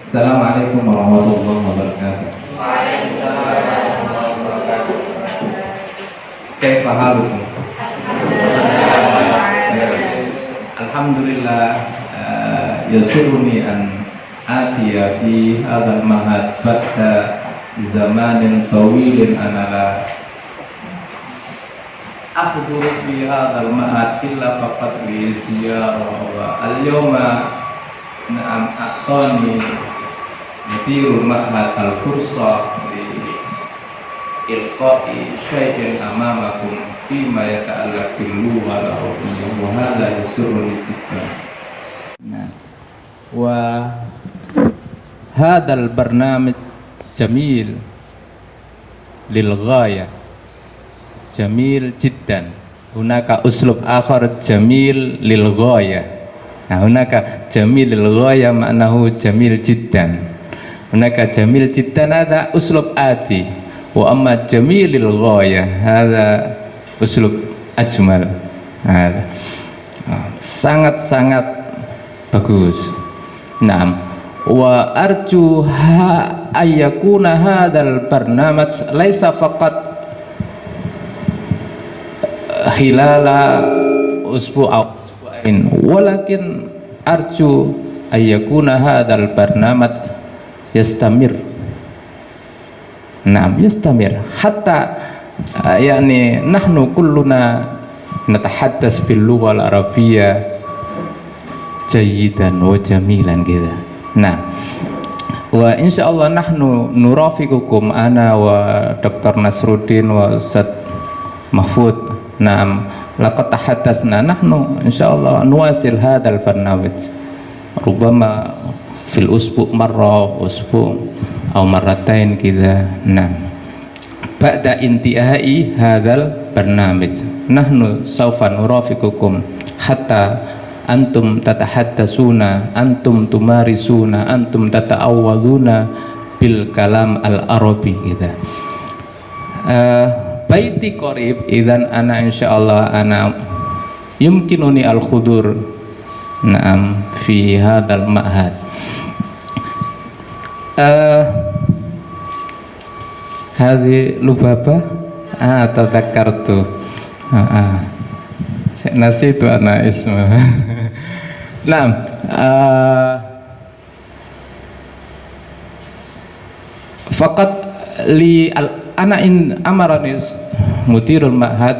Assalamualaikum warahmatullahi wabarakatuh. Kaifa halukum? Alhamdulillah, yasurruni an atiya fi hadzal mahad ba'da zamanin tawilin anala akhduru fi hadzal mahad illa faqat li ziyarah al-yawma na'am a'tani mudirul mahad al-fursa li ilqa'i syai'in amamakum fima yata'allaq bil lugha wa hadha yasurruni jiddan. Nah, wa hadzal barnamij jamil lil ghaya, jamil jiddan. Hunaka uslub akhar jamil lil ghaya. Nah, hunaka jamil lil ghaya maknahu jamil jiddan. Hunaka jamil jiddan ada uslub ati, wa amma jamil lil ghaya hada uslub ajmal. Sangat-sangat bagus. Naam, wa arju ayyakuna hadzal barnamij laisa faqat hilala usbu'ain walakin arju ayyakuna hadzal barnamij yastamir. Naam, yastamir hatta yani nahnu kulluna natahaddas bil lughal arabiyyah jayidan wa jamilan gitu. Nah, wa insyaallah nahnu nurafiqukum ana wa Dr. Nasruddin wa Ustaz Mahfud. Naam, laqad tahaddasna nahnu insyaallah nuwasil hadzal barnamij rubama fil usbu' marra usbu' aw marratain kita. Nah, ba'da intihai hadzal barnamij nahnu sawfa nurafiqukum hatta antum tatahaddasuna, antum tumarisuna, antum tata'awwaduna bil kalam al arabi gitu. Baiti qarib idzan ana insyaallah ana yumkinuni al khudur na'am fi hadzal ma'had. Hadhi lubaba tadakkartu nasitu ana isma. Nah, faqat li ana in amarani mudirul ma'had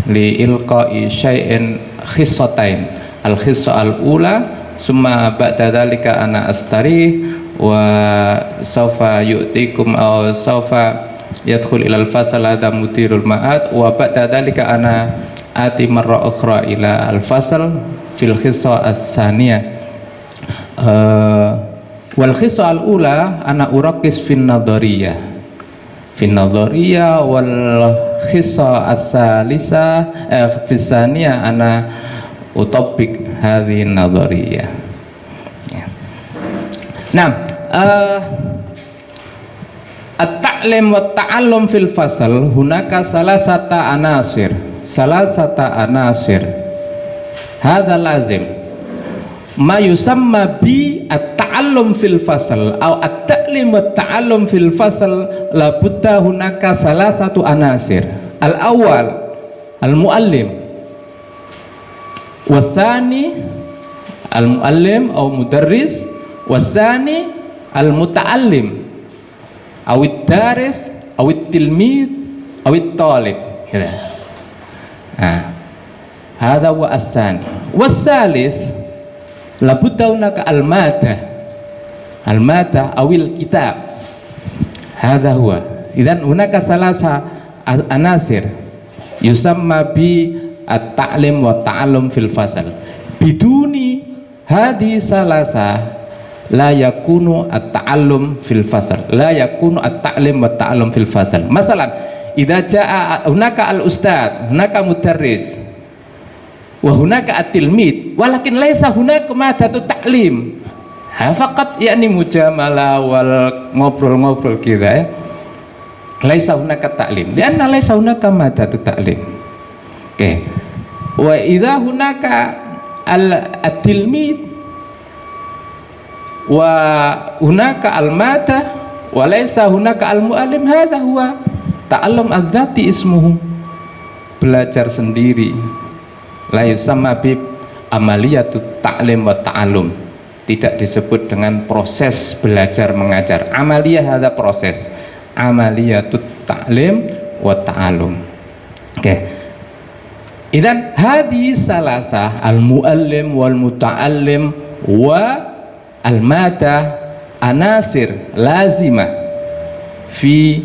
li ilqa'i syai'in khissatain al khissa al ula summa ba'da dzalika ana astari wa sawfa yu'tikum aw sawfa yadkhul ila al fasal hadha mudirul ma'had wa ba'da dzalika ana ati marra ukhra ila al fasal fil khissa as-saniyah. Wal khissa al ula ana uraqis fin nadhariyah wal khissa as-salisa fi saniyah ana utabik hadhihi nadhariyah. Nah, at-ta'lim wa ta'allum fil fasal hunaka salasata anasir hadha lazim ma yusamma bi at-ta'allum fil fasal atau at-ta'lim wa ta'allum fil fasal la budda hunaka salasatu anasir. Al-awwal al-muallim, wasani al-muallim atau mudarris, wasani al-muta'allim awid daris awid tilmid awid talib gitu. Hadha wa as-sani was-salis labudda hunaka al-madah awil kitab. Hadha huwa idzan hunaka salasa anasir yusamma bi at-ta'lim wa ta'allum fil fasal biduni hadhi salasa la yakunu at-ta'allum fil fasal, la yakunu at-ta'lim wa ta'allum fil fasal. Masalan, idza jaa hunaka al-ustad, hunaka mudarris wa hunaka at-tilmid walakin laisa hunaka madatu ta'lim. Faqat yakni mujamalah wal ngobrol-ngobrol kita ya. Laisa hunaka ta'lim. Lianna laisa hunaka madatu ta'lim. Oke. Wa idza hunaka al-tilmid wa hunaka al-mata wa laisa hunaka al-muallim. Hadha huwa ta'allum adzati ismuhu, belajar sendiri. La yusamma bi amaliyatut ta'lim wa ta'allum, tidak disebut dengan proses belajar mengajar. Amaliyah ada proses, amaliyatut ta'lim wa ta'allum. Oke. Idan hadhi salasah al-muallim wal muta'allim wa al-mada anasir lazimah fi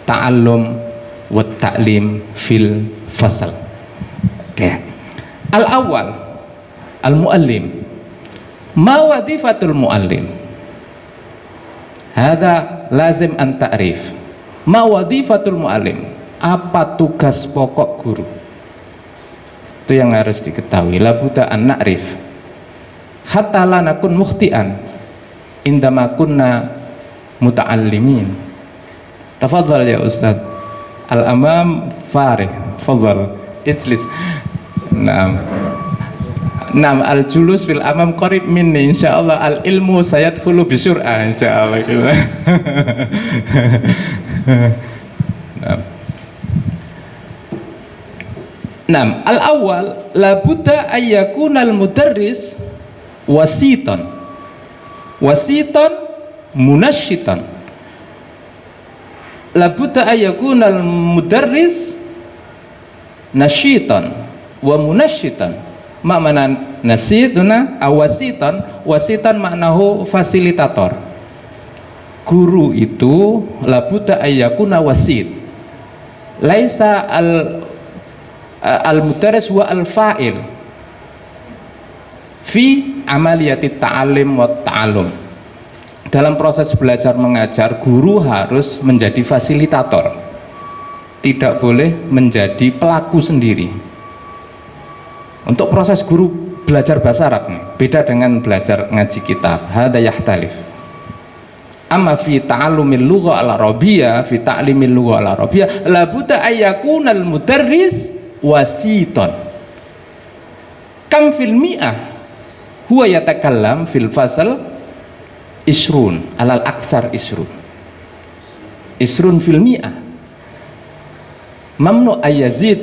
ta'allum wa ta'lim fil fasal. Oke. Al-awwal al-muallim. Ma wadifatul muallim? Hada lazim an ta'rif. Ma wadifatul muallim? Apa tugas pokok guru? Itu yang harus diketahui. La budda an na'rif hatta la nakun mukhti'an indama kunna muta'allimin. Tafadhal ya Ustaz. Al-amam Farih. Tafadhal. Ijlis. Naam al-julus fil amam qarib minni insyaallah. Al-ilmu sayadkhulu bisur'ah insyaallah. Naam, al-awwal la budda ayyakuna al-mudarris wasitan munasyitan. La budda ayyakuna al-mudarris nasyitan wa munasyitan. Makna nasyiduna awasitan, wasitan maknahu fasilitator. Guru itu la budda ayyakuna wasit. Laisa al-mudarris wa al-fa'il fi amaliyati ta'alim wa ta'allum. Dalam proses belajar mengajar, guru harus menjadi fasilitator, tidak boleh menjadi pelaku sendiri. Untuk proses guru belajar bahasa Arab beda dengan belajar ngaji kitab. Hada yahtalif. Amma fi ta'allumil lugha al-arabiyyah, fi ta'limil lugha al-arabiyyah la budda ayyakuna al-mudarris wasiton. Kam fil mi'ah huwa yatakallam fil fasal isrun alal aksar isrun fil mi'ah. Mamnu ayyazid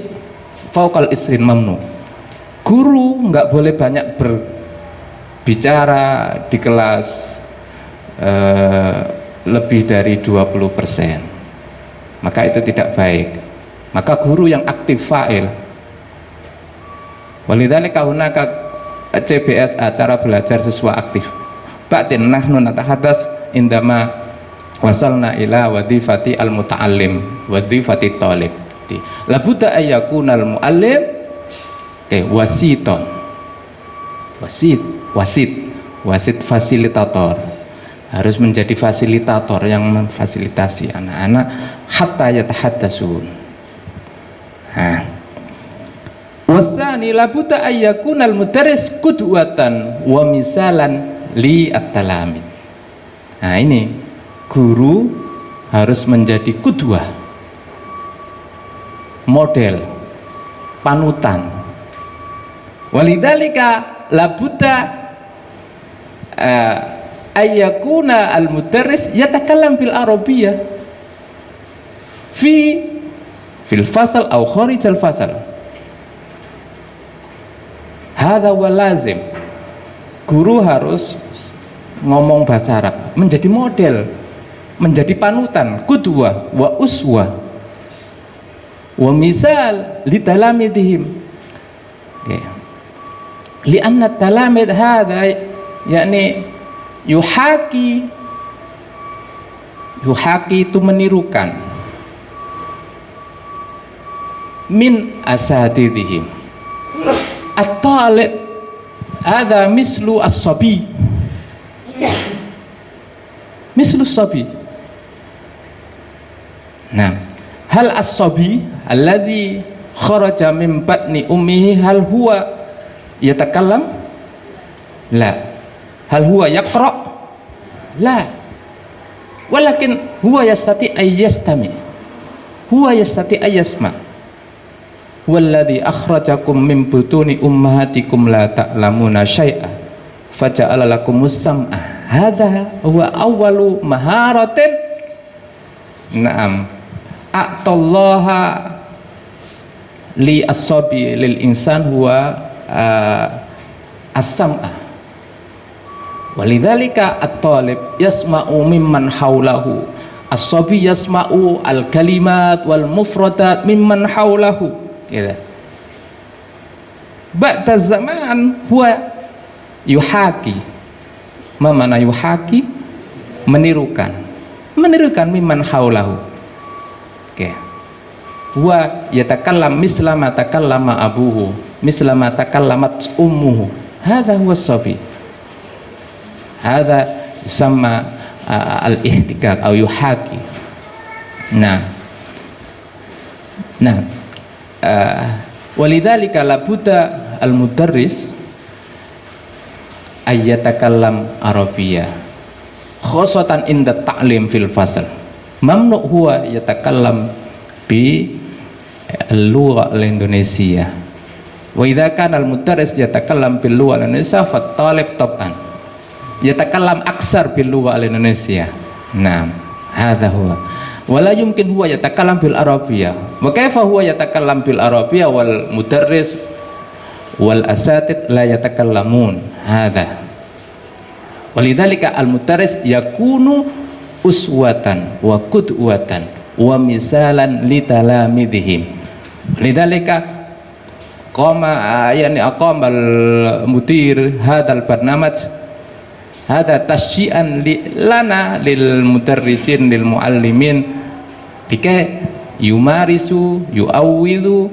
fauqal isrin mamnu. Guru nggak boleh banyak berbicara di kelas lebih dari 20%, maka itu tidak baik. Maka guru yang aktif fa'il. Walidzalika hunaka CBSA, cara belajar siswa aktif. Ba'din nahnu natahadas indama wasalna ila wadhifati al-muta'allim wadhifati talib. La budda ayyakuna al-muallim wasiton. Wasit fasilitator. Harus menjadi fasilitator yang memfasilitasi anak-anak hatta yatahaddatsun. Wasani la budda ayyakuna al-mudarris qudwatan wa misalan li at-talamid. Nah, ini guru harus menjadi qudwah, model, panutan. Walidzalika la budda ayyakuna al-mudarris yatakallam bil arabiyyah fil fasal aw kharij al fasal. Hadza wa lazim. Guru harus ngomong bahasa Arab, menjadi model, menjadi panutan, qudwah wa uswah wa misal li talamidihim. Lianna talamid hadza yakni yuhaki itu menirukan min asatidihim. At-talib hadza mislu as-sabi, mislu as-sabi. Nah, hal as-sabi alladhi kharaja min batni ummihi hal huwa yatakallam? La. Hal huwa yaqra? La. Walakin huwa yastati ay yastami. Huwa yastati ay yasma. Walladhi akhrajakum min butuni ummahatikum la ta'lamuna syai'a faja'ala lakumus sam'a. hadza huwa awwalu maharatin na'am a'tallaha li as-sabi lil insan huwa as-sam'a. Walidzalika at-talib yasma'u mimman haulahu, as-sabi yasma'u al-kalimat wal mufradat mimman haulahu. Gitu. Ba'da zaman huwa yuhaki. Ma mana yuhaki? Menirukan mimman haulahu. Oke. Wa yatakallam mislama takallama abuhu, mislama takallamat ummuhu. Hadza huwa as-sabi. Hadza yusamma al-ihtikak atau yuhaki. Walidzalika labudda al-mudarris ayyatakallam arabiyya khosatan inda ta'lim fil fasl. Mamnu huwa yatakallam bi al-lugha al-indonesia. Wa idza kana al-mudarris yatakallam bil lugha al-indonesia fa talib tab'an yatakallam aksar bil lugha al-indonesia. Hadza huwa. Wala yumkin huwa yatakallam bil arabiyya. Wa kaifa huwa yatakallam bil arabiyya wal mudarris wal asatid la yatakallamun. Hadza. Walidzalika al-mudarris yakunu uswatan wa qudwatan wa misalan li talamidihim. Lidzalika aqama al-mudir hadzal barnamaj hadza tasyi'an lana lil mudarrisin lil muallimin bika yumarisu yu'awwidu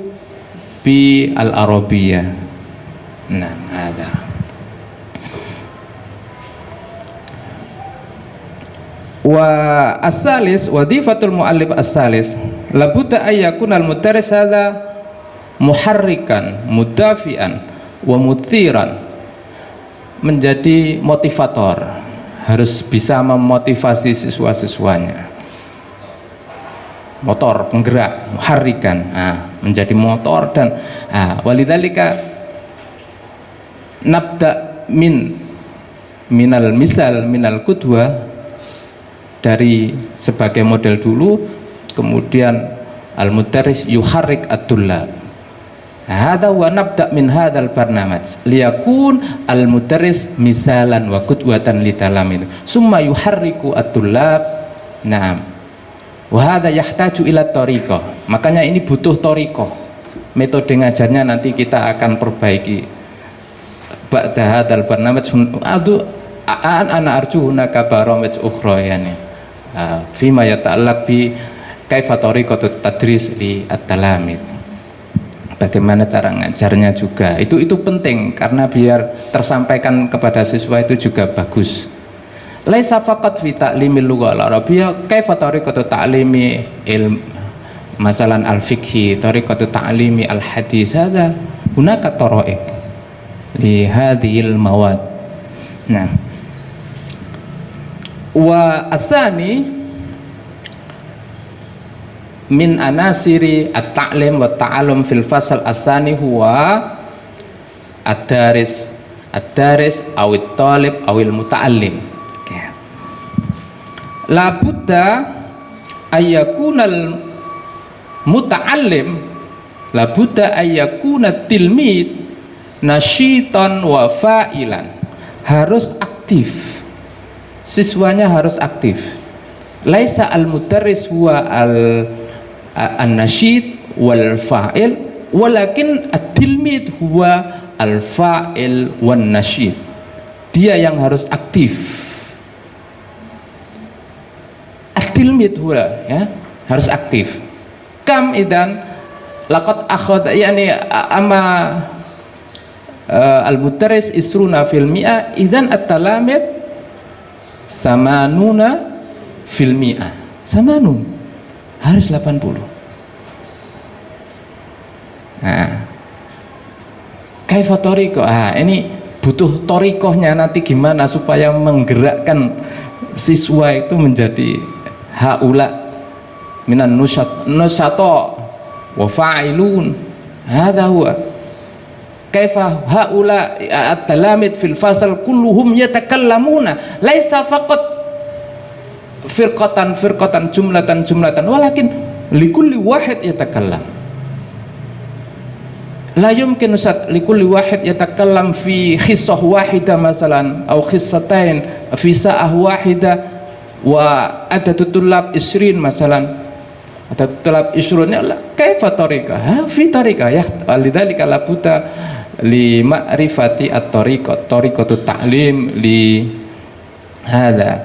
bi al-arabiyyah. Hadza wa as-salis wadifatul muallif as-salis labudda ayyakuna al-mudarris hadza muharrikan mudafian wa muthiran, menjadi motivator, harus bisa memotivasi siswa-siswanya, motor penggerak, muharrikan, menjadi motor. Dan walidzalika nabda minal misal minal qudwa, dari sebagai model dulu, kemudian al-mudarris yuharrik at-tullab. Hadza wa nabda min hadzal barnamaj liyakun al-mudarris misalan wa qudwatan litalamid summa yuharriku at-tullab. Wa hadza yahtaju ila thariqah. Makanya ini butuh thariqah. Metode ngajarnya nanti kita akan perbaiki. Ba'da hadzal barnamaj ana arju hunaka baramij ukhra yani. Fima yata'allaq bi kaifa tariqatut tadris li at-talamid. Bagaimana cara ngajarnya juga. Itu penting karena biar tersampaikan kepada siswa itu juga bagus. Laisa faqat fi ta'limil lughah al-arabiyyah, kaifa tariqatut ta'limi masalan al-fiqhi, tariqatut ta'limi al-hadis. Hadza hunaka tara'iq li hadhil mawad. Wa asani min anasiri at-ta'lim wa ta'allum fil fasal asani huwa ad-daris awit talib awil muta'allim. La budda ayyakunal muta'allim, la budda ayyakuna tilmid nasyitan wa fa'ilan, harus aktif, siswanya harus aktif. Laisa al-mudarris huwa an-nasyid wal fa'il, walakin at-tilmid huwa al-fa'il wan nasyid. Dia yang harus aktif. At-tilmid huwa, ya, harus aktif. Kam idan laqad akhadha yani ama al-mudarris isruna fil mi'ah, idzan at-talamid samanuna fil mi'ah. Samanun harus 80. Kaifa thariqah. Ini butuh thariqahnya nanti gimana supaya menggerakkan siswa itu menjadi haula minan nusata wa fa'ilun. Hadza huwa kaifa haula at-talamid fil fasal kulluhum yatakallamuna laisa faqat firqatan jumlatan walakin likulli wahid yatakallam. La yumkin Ustaz likulli wahid yatakallam fi khissah wahida masalan atau khissatain fi sa'ah wahida wa adatu tullab 20 masalan atau tullab 20 kaifa tariqah fi tariqah ya lidzalika la buta li ma'rifati at-tariqatu ta'lim li hada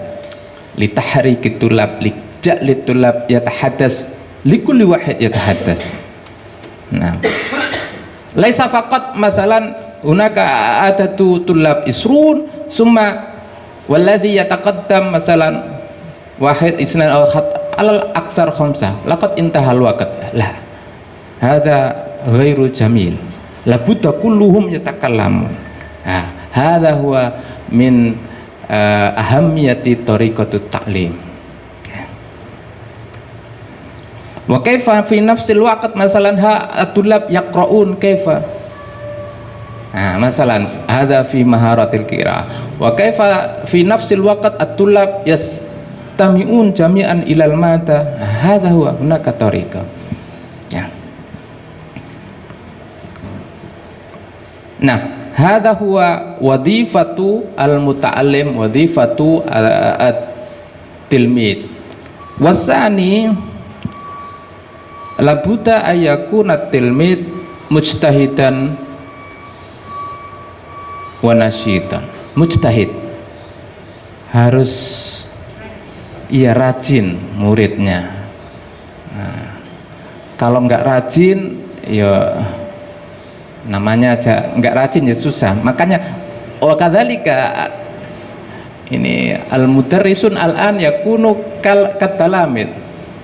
li tahriki tullab li ja'li tullab yatahaddas likulli wahid yatahaddas. Nah, laisa faqat masalan hunaka adatu tullab isrun summa walladhi yataqaddam masalan wahid isnan aw alal aksar khamsah laqad intahal waqt la hada ghairu jamil la budda kulluhum yatakallamun. Hada huwa min ahamiyati tariqatut ta'lim. Wa kaifa fi nafsil waqt masalan at-tullab yaqra'un kaifa masalan hadza fi maharatil qira'ah wa kaifa fi nafsil waqt at-tullab yastami'un jami'an ilal mata hadza huwa hunaka tariqah ya. Nah, hadza huwa wadhifatu al-muta'allim wadhifatu at-tilmid wasani labuda ayakuna tilmid mujtahidan wa nasyidan. Mujtahid harus rajin muridnya. Kalau nggak rajin ya namanya aja nggak rajin ya susah. Makanya kadzalika ini al-mudarrisun al-an yakunu katalamid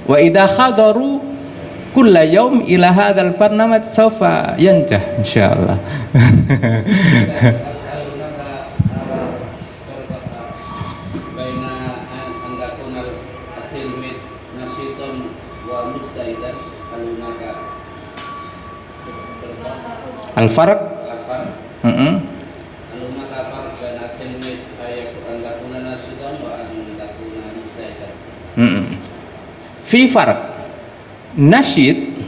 wa idza hadaru kulla yaum ila hadzal barnamij sawfa yanjah insyaallah. Al-farq fi farq. Nasyid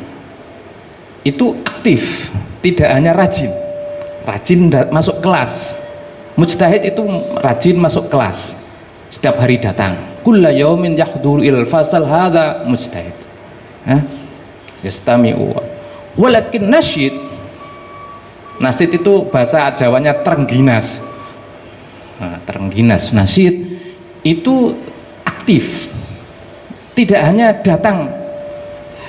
itu aktif, tidak hanya rajin masuk kelas. Mujtahid itu rajin masuk kelas, setiap hari datang. Kulla yaumin yahduru ilal fasal hadza mujtahid. Yastami'u. Walakin nasyid itu bahasa Jawanya terengginas. Terengginas. Nasyid itu aktif, tidak hanya datang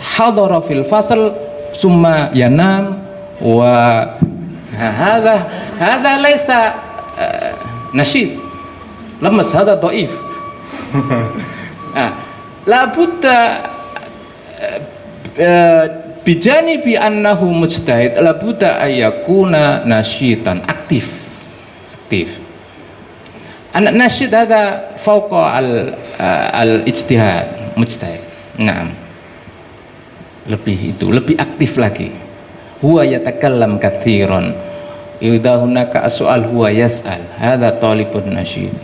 hadara fil fasal summa yanam wa hadha laysa nasyid lemes, hadha dhaif. La budda bijanibi annahu mujtahid la budda ayyakuna nasyidan aktif. Anak nasyid hadha fawqa al-ijtihad mujtahid. Naam, lebih aktif lagi. Huwa yatakallam katsiran idza hunaka as'al huwa yas'al hadza talibun nasyid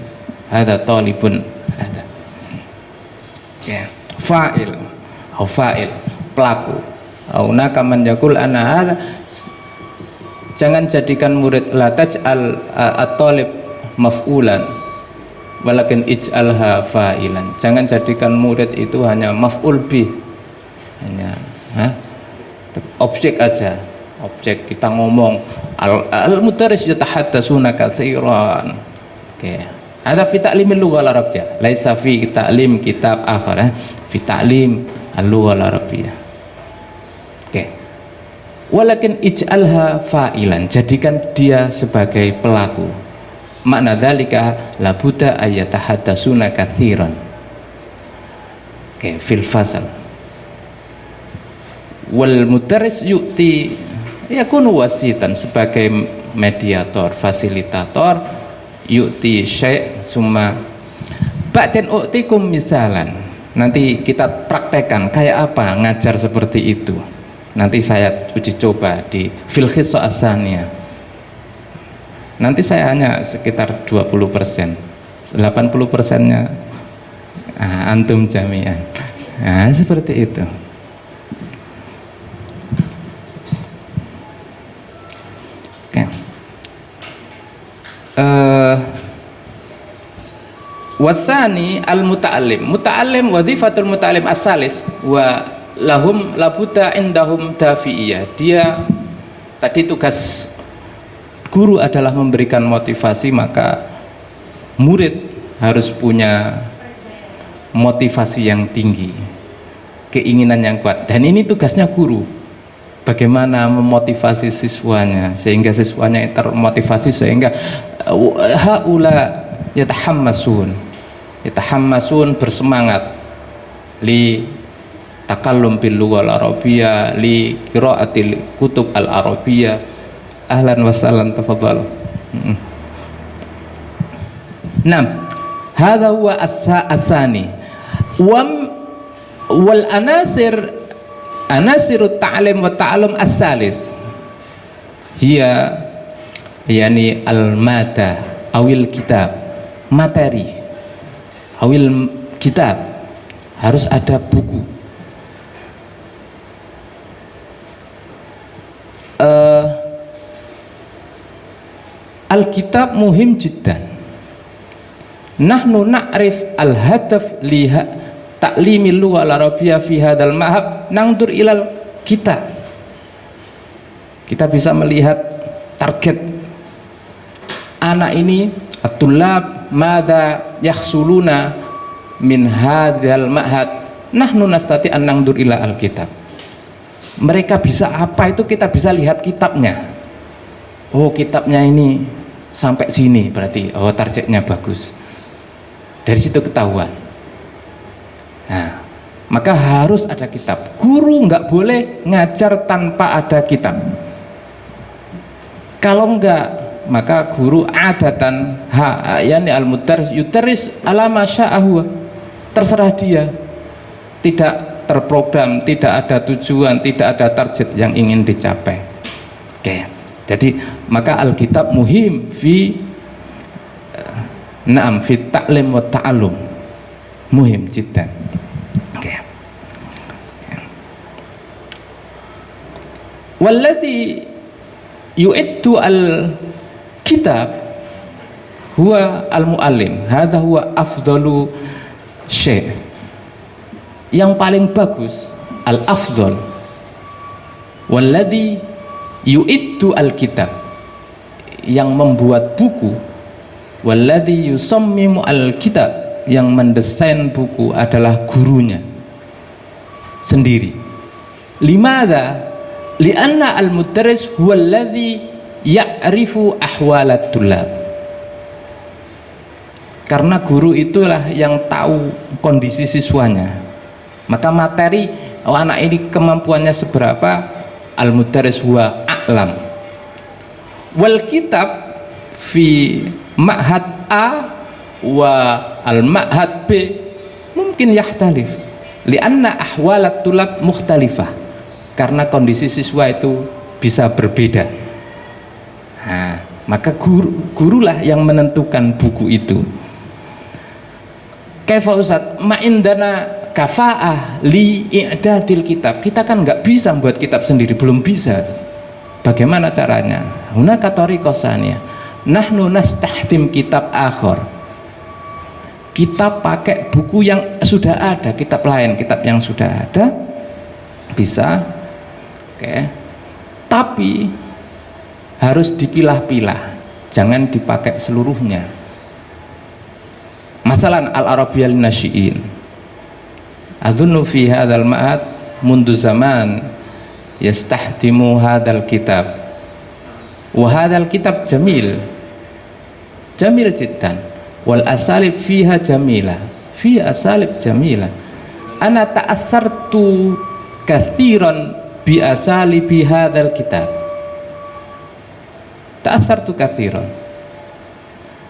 hadza talibun hadza ya fa'il pelaku hunaka man yaqul ana hadza. Jangan jadikan murid la taj'al at-talib maf'ulan walakin ij'alha fa'ilan. Jangan jadikan murid itu hanya maf'ul bih, hanya objek aja, objek kita ngomong. Al-mudarris yatahaddatsuna katsiran. Oke. Ada fi ta'limil lughah al-arabiyyah, laisa fi ta'lim kitab akhar, fi ta'lim al-lughah al-arabiyyah. Oke. Walakin ij'alha fa'ilan, jadikan dia sebagai pelaku. Makna dzalika la budda ayatahaddatsuna katsiran. Oke, fil fasal. Wal mudarris yu'ti yakunu wasitan, sebagai mediator, fasilitator, yu'ti syai' summa ba'din u'tikum misalan. Nanti kita praktekkan kayak apa ngajar seperti itu. Nanti saya uji coba di fil khissah asaniyah. nanti saya hanya sekitar 20%, 80%-nya antum jami'an. Nah, seperti itu. Oke. Wasani al-muta'allim. Muta'allim wadhifatul muta'allim as-salis wa lahum labuta indahum dafi'iyah. Dia tadi tugas guru adalah memberikan motivasi, maka murid harus punya motivasi yang tinggi, keinginan yang kuat. Dan ini tugasnya guru, bagaimana memotivasi siswanya sehingga siswanya termotivasi, sehingga haula yatahammasun bersemangat li takallum bil lughal arabiyyah, li qiraatil kutub al arabiyyah. Ahlan wa sahlan, tafadhal. Hadha huwa asani wal anasirut ta'lim wa ta'allum as-salis hiya yani al-mada awil kitab, materi awil kitab, harus ada buku. Al-kitab muhim jiddan. Nahnu na'rif al-hadaf liha ta'limil lugha al-arabiyyah fi hadzal ma'had, nangdur ilal kitab. Kita bisa melihat target anak ini, at-tullab madza yahsuluna min hadzal ma'had, nahnu nastati an nangdur ila al-kitab. Mereka bisa apa itu kita bisa lihat kitabnya. Oh, kitabnya ini sampai sini, berarti oh targetnya bagus. Dari situ ketahuan. Nah, maka harus ada kitab. Guru nggak boleh ngajar tanpa ada kitab. Kalau enggak, maka guru adatan yani al-mudarris yudarris ala masya'ahu, terserah dia, tidak terprogram, tidak ada tujuan, tidak ada target yang ingin dicapai. Oke. Jadi maka Alkitab muhim fi fi ta'lim wa ta'allum, muhim jiddan. Oke. Walladhi yu'iddu al-kitab huwa al-muallim. Hadha huwa afdalu syai'. Yang paling bagus, al-afdal. Walladhi yu'iddu al-kitab, yang membuat buku. Walladhi yusammimu al-kitab, yang mendesain buku adalah gurunya sendiri. Limadha? Lianna al-mudarris huwa alladhi ya'rifu ahwalat tullab. Karena guru itulah yang tahu kondisi siswanya. Maka materi anak ini kemampuannya seberapa, al-mudarris huwa a'lam. Wal kitab fi ma'had A wa al-ma'had B mungkin yahtalif lianna ahwalat tulab mukhtalifah, karena kondisi siswa itu bisa berbeda. Nah, maka gurulah yang menentukan buku itu. Kaifa Ustaz? Ma'indana kafa'ah li i'dadil kitab. Kita kan nggak bisa buat kitab sendiri, belum bisa. Bagaimana caranya? Hunaka thariqah tsaniyah. Nahnu nastahdim kitab akhar. Kita pakai buku yang sudah ada, kitab lain, kitab yang sudah ada bisa. Oke. Tapi harus dipilah-pilah, jangan dipakai seluruhnya. Masalan al-arabiyyah lin-nasyi'in. Adhunnu fi hadzal ma'ad mundu zaman yastahdimu hadzal kitab. Wa hadzal kitab jamil jiddan wal asalib fiha jamila, fi asalib jamila. Ana ta'assartu katsiran bi asalibi hadzal kitab. Ta'assartu katsiran.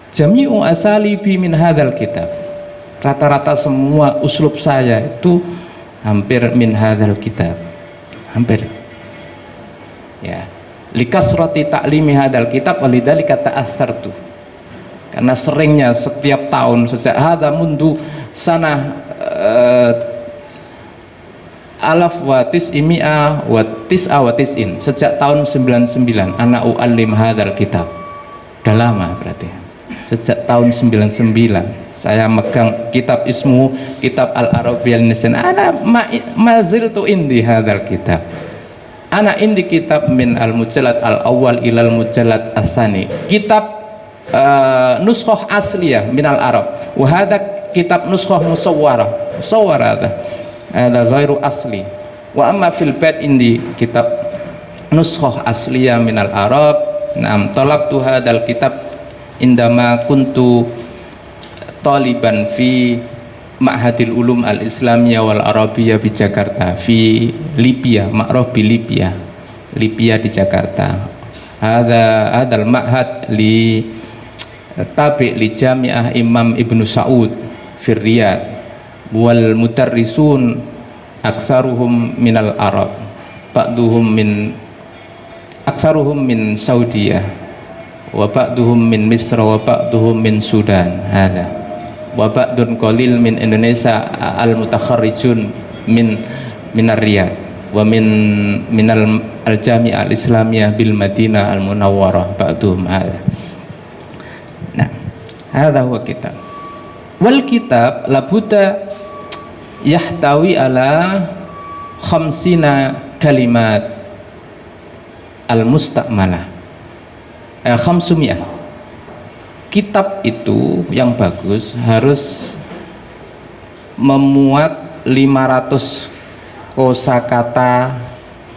Jami'u asalibi min hadzal kitab. Rata-rata semua uslub saya itu hampir min hadzal kitab. Hampir. Ya. likasrati ta'limi hadal kitab walidzalika ta'atsartu, karena seringnya setiap tahun sejak hadza mundu sanah alaf wa tis'imi'a wa tis'a wa tis'in, sejak tahun 99 ana u'allim hadzal kitab. Udah lama berarti, sejak tahun 99 saya megang kitab ismu kitab al-Arabiyyah Lisan. Ana maziltu indi hadzal kitab, ana indi kitab min al-mujallad al-awwal ilal mujallad as-tsani, kitab nuskhah asliyah min al-arab, wa hadha kitab nuskhah musawwarah ada ghairu asli, wa amma fil bait indi kitab nuskhah asliyah minal arab. Naam talabtu hadzal kitab indama kuntu taliban fi Ma'hadil Ulum Al-Islamiyah wal Arabiyyah di Jakarta, fi Libya, Ma'ruf bi Libya di Jakarta. Hadzal ma'had li tabi' li Jami'ah Imam Ibnu Saud fi Riyadh, wal mutarrisun aksaruhum minal Arab, aksaruhum min Saudiyah, wa ba'duhum min Misra, wa ba'duhum min Sudan, hada wa ba'dun qalil min Indonesia, al mutakharrijun minar Riyadh wa minal al-Jami'ah al-Islamiyah bil Madinah al-Munawwarah ba'duhum, hada. Nah, hada huwa kitab. Wal kitab labuda yahtawi ala khamsina kalimat al-musta'malah, khamsumiyah. Kitab itu yang bagus harus memuat 500 kosakata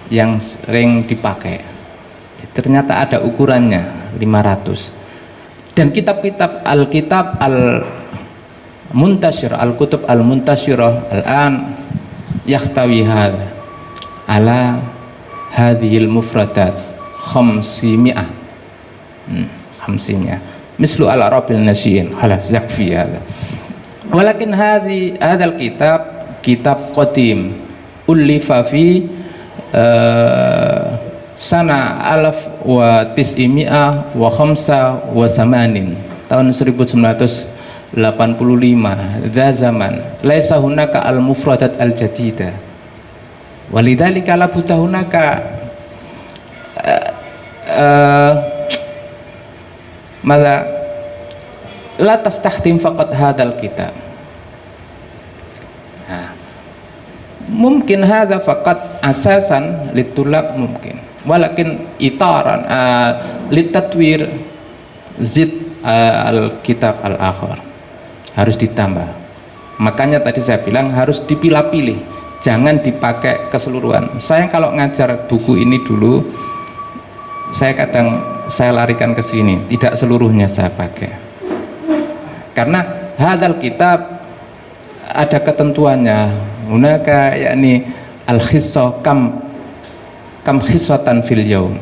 yang sering dipakai. Ternyata ada ukurannya 500. Dan kitab-kitab al-kitab al-muntashir, al-kutub al-muntashirah al-an yahtawi hadha ala hadhil mufradat khamsimiyah, mislu al-arabil nasyin, halas yakfi hadha. Walakin hadzal kitab qadim ulifa fi sana alaf wa tis'imi'ah wa khamsa wa samanin, tahun 1985. Dza zaman laisa hunaka al-mufradat al-jadidah, walidzalika la buta hunaka mala la tastahtim faqat hadzal kitab. Mungkin hadza faqat asasan litulab mungkin, walakin itaran litatwir zid al-kitab al-akhar, harus ditambah. Makanya tadi saya bilang harus dipilah-pilih, jangan dipakai keseluruhan. Saya kalau ngajar buku ini dulu, saya kadang saya larikan ke sini, tidak seluruhnya saya pakai, karena hadzal kitab ada ketentuannya. Hunaka yakni al-khissah kam khissatan fil yaum.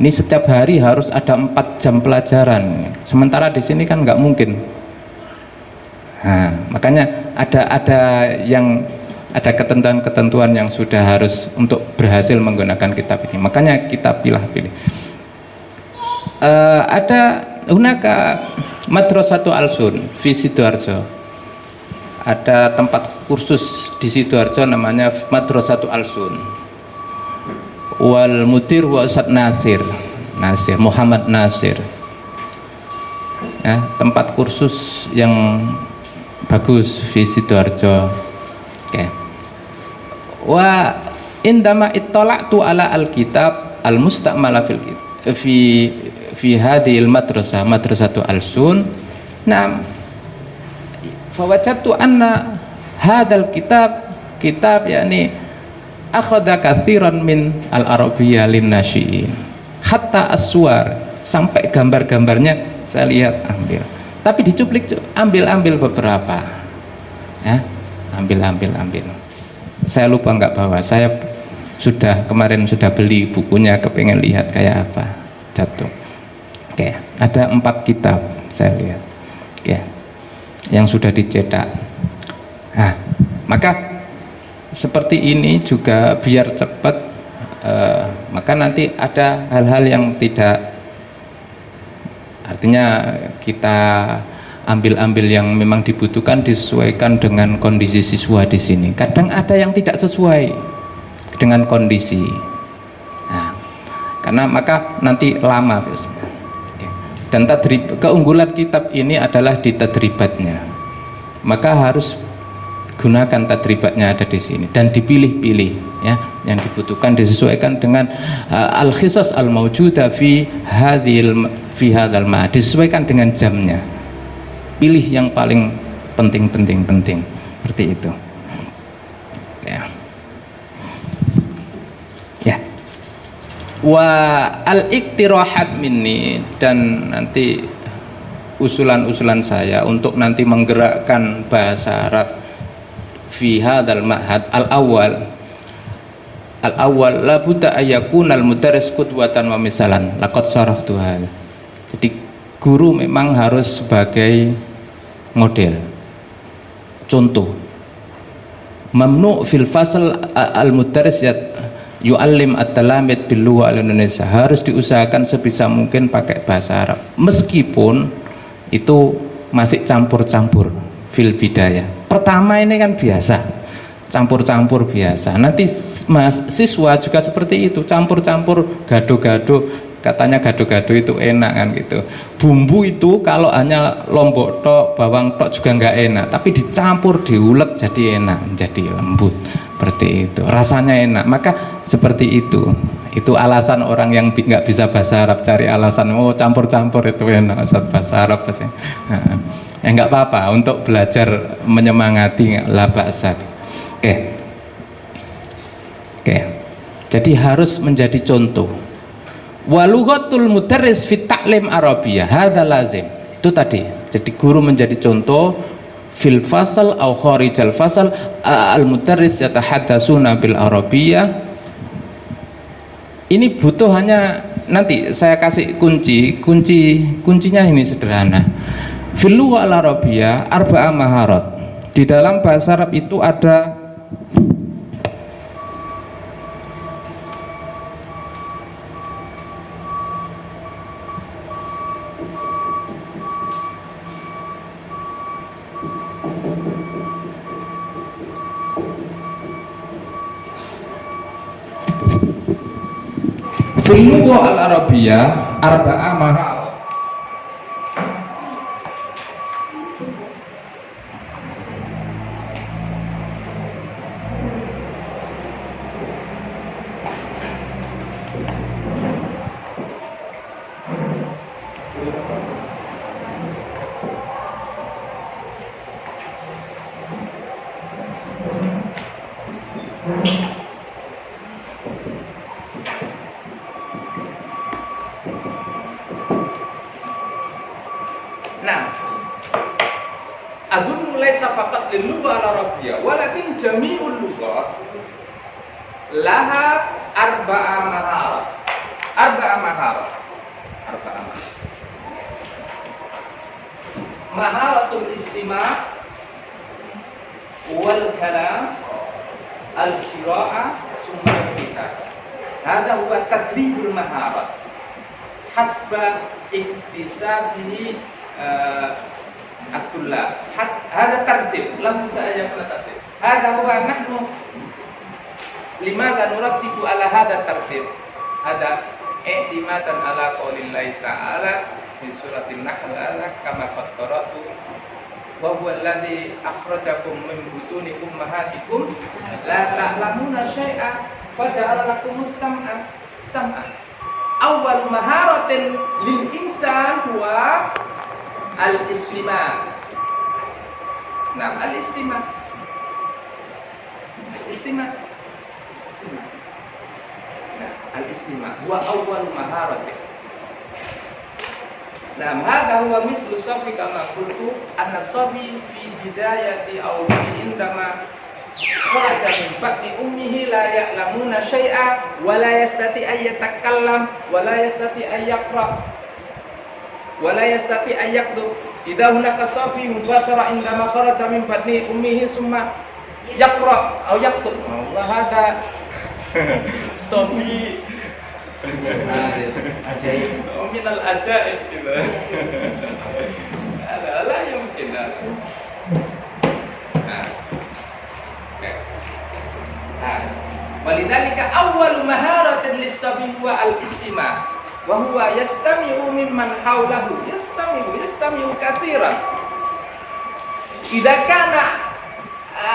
Ini setiap hari harus ada 4 jam pelajaran, sementara di sini kan nggak mungkin. Nah, makanya ada ketentuan-ketentuan yang sudah harus untuk berhasil menggunakan kitab ini. Makanya kita pilih-pilih. Ada hunaka madrasatu al-sun fi Sidoarjo. Ada tempat kursus di Sidoarjo namanya Madrasatu al-sun. Wal mudir wa Ustadz Nasir Muhammad Nasir. Ya, tempat kursus yang bagus di Sidoarjo. Oke. Wa indama ittala'tu ala al-kitab al-musta'mala fi hadhil madrasatu al-sun. Nah, fawajadtu anna hadzal kitab yakni akhadha katsiran min al-arabiyyah lin-nasyiin, hatta aswar, sampai gambar-gambarnya saya lihat ambil, tapi dicuplik, ambil beberapa ya, ambil. Saya lupa nggak bawa, saya kemarin sudah beli bukunya, kepengen lihat kayak apa, jatuh. Oke, ada 4 kitab saya lihat ya, yang sudah dicetak. Nah, maka seperti ini juga biar cepat maka nanti ada hal-hal yang tidak, artinya kita ambil yang memang dibutuhkan, disesuaikan dengan kondisi siswa di sini. Kadang ada yang tidak sesuai dengan kondisi. Nah, karena maka nanti lama biasanya. Dan keunggulan kitab ini adalah di tadribatnya. Maka harus gunakan tadribatnya ada di sini dan dipilih-pilih ya, yang dibutuhkan disesuaikan dengan al-khisas al-maujuda fi hadzal ma'ad, disesuaikan dengan jamnya. Pilih yang paling penting seperti itu. Ya. Ya. Wa al-iktirahat minni, dan nanti usulan-usulan saya untuk nanti menggerakkan bahasa Arab fi hadzal ma'had al-awwal la budda ayakuna al-mudarris qudwatan wa misalan laqad sarahtu hal. Jadi guru memang harus sebagai model, contoh. Mamnu fil fasal al-mudarris yu'allim at-talamid bil lugha al-Indonesia, harus diusahakan sebisa mungkin pakai bahasa Arab meskipun itu masih campur-campur fil bidayah. Pertama ini kan biasa, campur-campur biasa. Nanti siswa juga seperti itu, campur-campur, gado-gado. Katanya gado-gado itu enak kan gitu. Bumbu itu kalau hanya lombok tok, bawang tok juga nggak enak, tapi dicampur, diulek jadi enak, jadi lembut. Seperti itu, rasanya enak. Maka seperti itu. Itu alasan orang yang nggak bisa bahasa Arab cari alasan, oh campur-campur itu enak bahasa Arab pasti. Ya nggak apa-apa, untuk belajar menyemangati la ba'sa. Oke. Jadi harus menjadi contoh. Walughatul mudarris fi ta'lim Arabiyah hadza lazim. Itu tadi. Jadi guru menjadi contoh fil fasal au kharijal fasal, al mudarris yatahaddatsuna bil Arabiyah. Ini butuh hanya, nanti saya kasih kuncinya ini sederhana. Fil lugha al Arabiyah arba'a maharat. Di dalam bahasa Arab itu ada fil lugha al Arabiyah arba'a maharat. Nah, adun mulai faqat lil lugha al arabiyyah, walakin jami'ul lughat laha arba'a maharat. Maharatul istima' wal kalam al qira'ah summa al-kitab. Hada huwa tadribul maharat hasba iktisabihi Abdullah. Hada tartib, lam yakun tartib. Hada huwa nahnu limadha nurattibu ala hada tartib. Hada i'timatan ala qaulillahi ta'ala fi suratin Nahl kama qad qara'tu wa huwa alladhi akhrajakum min butuni ummahatikum la ta'lamuna syai'a faja'ala lakumus sam'a. Awwal maharatin lil insan huwa al-istimah. Nah, al-istimah. Nah, al-istimah huwa awwal maharatin. Nah, hadha huwa mislu sabi kama qultu anna sabi fi bidayati aw fi indama kharaja min batni ummihi la ya'lamuna syai'a wa la yastati ay yatakallam wa la yastati ay yaqra wa la yastati ay yaktub. Idza hunaka sabi mubashara indama kharaja min batni ummihi summa yaqra aw yaktub. Wa hadha sabi Ajaib. Minal ajaib gitu. La yumkin. Nah. Walidzalika awwalu maharatin lis-sabi huwa al-istima' wa huwa yastami'u mimman hawlahu yastami'u katsiran. Idza kana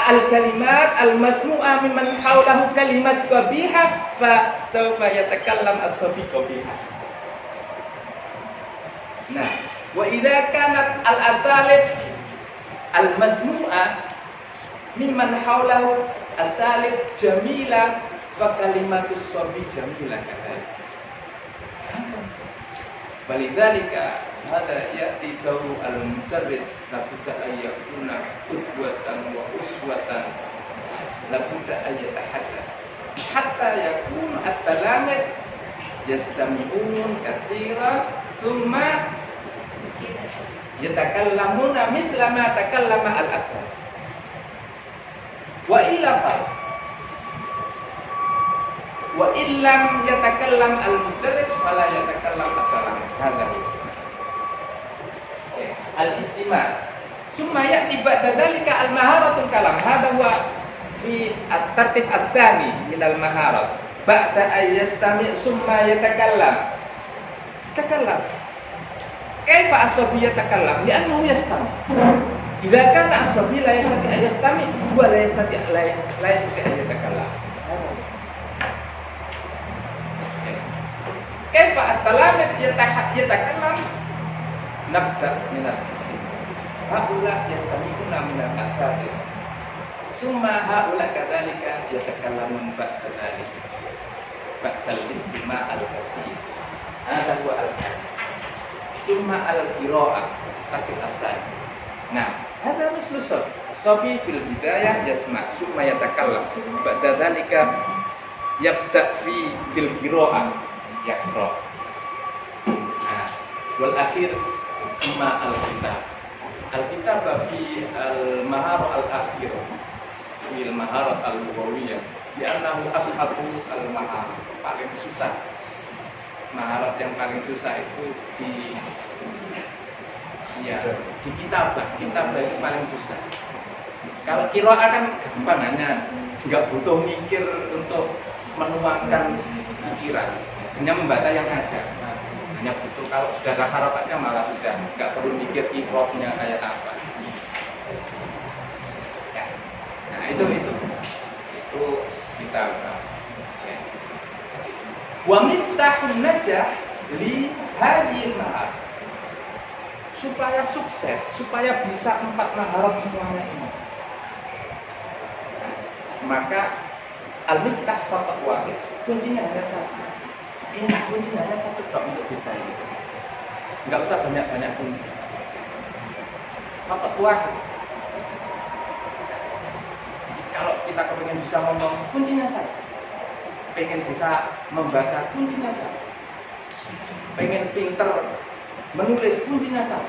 al-kalimat al-masmu'a mimman hawlahu kalimat qabiha fa sawfa yatakallam as-sabi qabiha. Nah, wa idza kanat al-asalib al-masmu'a mimman hawlahu asalib jamila fa kalimatus sabi jamila kadalik. Walidzalika hada ya'ti dawu al-mudarris labudda ayyakuna qudwatan wa uswatan labudda ayyatahaddas hatta yakunu at-talamid yastami'un katsiran thumma yatakallamuna misla ma takallama al-asal wa illa fa wa illam yatakallam al-mudarris fala yatakallam at-talamid. Hadha al-istima' summa ya'ti ba'da dhalika al-maharatul kalam. Hadha huwa fi at-tartib ats-tsani min al-maharat ba'da ay yastami' summa yatakallam. Kaifa as-sabi yatakallam? Li'annahu yastami'. Idza kana as-sabi la yastati' ay yastami' wa la yastati' ay yatakallam. Kaifa at-talamid yatakallam? Nabda min al-istima'. Haula yastami'una min al-asatir. Summa haula kadzalika yatakallamun ba'da dzalika. Ba'da al-istima' al-kathir. Hadha huwa al-kathir. Summa al-qira'ah takil asal. Nah, hadha mislu sabi fil bidayah yasma' summa yatakallam. Ba'da dzalika yabda' fil qira'ah yaqra'. Nah, wal akhir summa al-kitab. Al-kitab fi al-maharah al-akhir fil maharah al-lughawiyah li'annahu ashabu al-maharah. Paling susah. Maharat yang paling susah itu di kitabah itu paling susah. Kalau qiraah kan gampang, hanya nggak butuh mikir untuk menuangkan pikiran, hanya membaca yang ada. Hanya butuh, kalau sudah ada harokatnya malah sudah nggak perlu mikir ikrofnya kayak apa. Ya. Nah itu kitabah. Wa miftahun najah li hadhil mahar. Supaya sukses, supaya bisa 4 maharat semuanya ini. Maka al-miftah faqat wahid. Kuncinya hanya satu. Enak, kuncinya hanya satu kok untuk bisa ini. Enggak usah banyak-banyak kunci. Faqat wahid. Kalau kita kepengen bisa ngomong, kuncinya satu. Pengen bisa membaca, kuncinya satu. Pengen pinter menulis, kuncinya satu.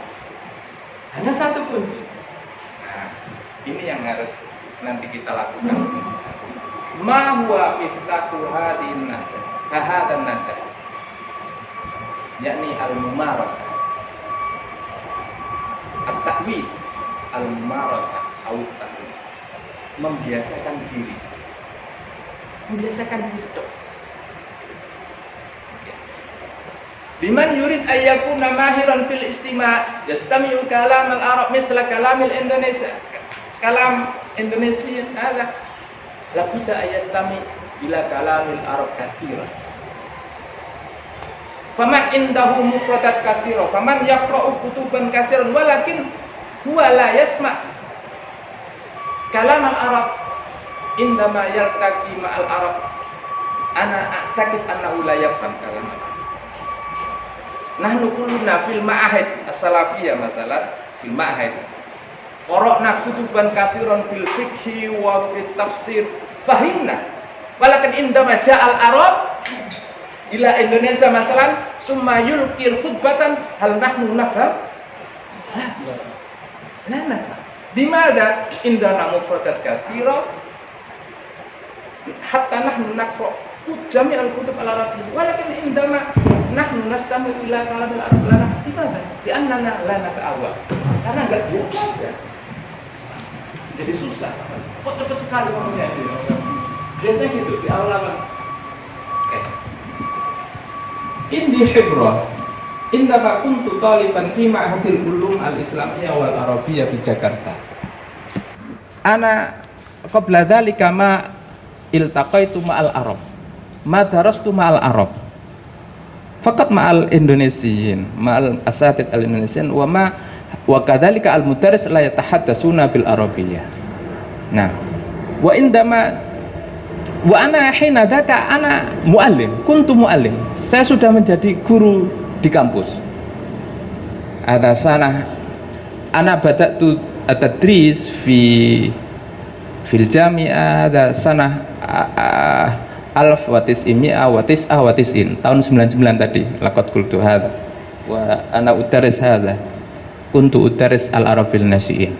Hanya satu kunci. Nah, ini yang harus nanti kita lakukan. Kunci satu. Ma huwa miftahu hadin najah. Hadan najah. Yakni al-mumarasah. At-ta'wid. Al-mumarasah. Al-ta'wid. Membiasakan diri. Membiasakan diri. Liman yurid ayyakuna mahiran fil istima' yastami'u kalam al-arab misla kalamil Indonesia. Kalam Indonesia ada labudda ayastami ila kalamil arab katsira. Faman indahu mufradat katsira, faman yaqra'u kutuban katsiran walakin huwa la yasma' kalam al-arab indama yaltaqi ma'al arab ana a'taqid annahu la yafham kalam al-arab. Nahnu kulluna fil ma'ahid as-salafiyah masalan fil ma'ahid qara'na kutuban katsiran fil fiqhi wa fit tafsir fahimna walakin indama ja'al arab ila Indonesia masalan summa yulqil khutbatan hal nahnu nafham la nafham dimana indana mufradat katsira hatta nahnu naqra jami' al-kutub al-arabiyyah. Walakin indama nahnu nastami ila kalam al-arab lana gimana? Di annana la nata'awwal. Karena enggak biasa aja. Jadi susah. Kok cepat sekali ngomongnya itu. Biasanya gitu di awal-awal. Indi hibrah. Indama kuntu taliban fi ma'hadil ulum al-islamiyah wal arabiyyah di Jakarta. Ana qabla dzalika ma iltaqaitu ma'al arab. Ma darastu ma'al arab. Faqat ma'al indonesiyin, ma'al asatid al-indonesiyin wa kadzalika al-mudarris la yatahaddatsuna bil arabiyyah. Nah, wa indama wa ana hina dzaka ana muallim, kuntu muallim. Saya sudah menjadi guru di kampus. Ada sana ana badatu at-tadris fil jami'ah ada sana alf wa tis'imi'a wa tis'ah wa tis'in tahun 99 tadi laqad qultu hadza wa ana udaris hadza kuntu udaris al-arabil nasi'in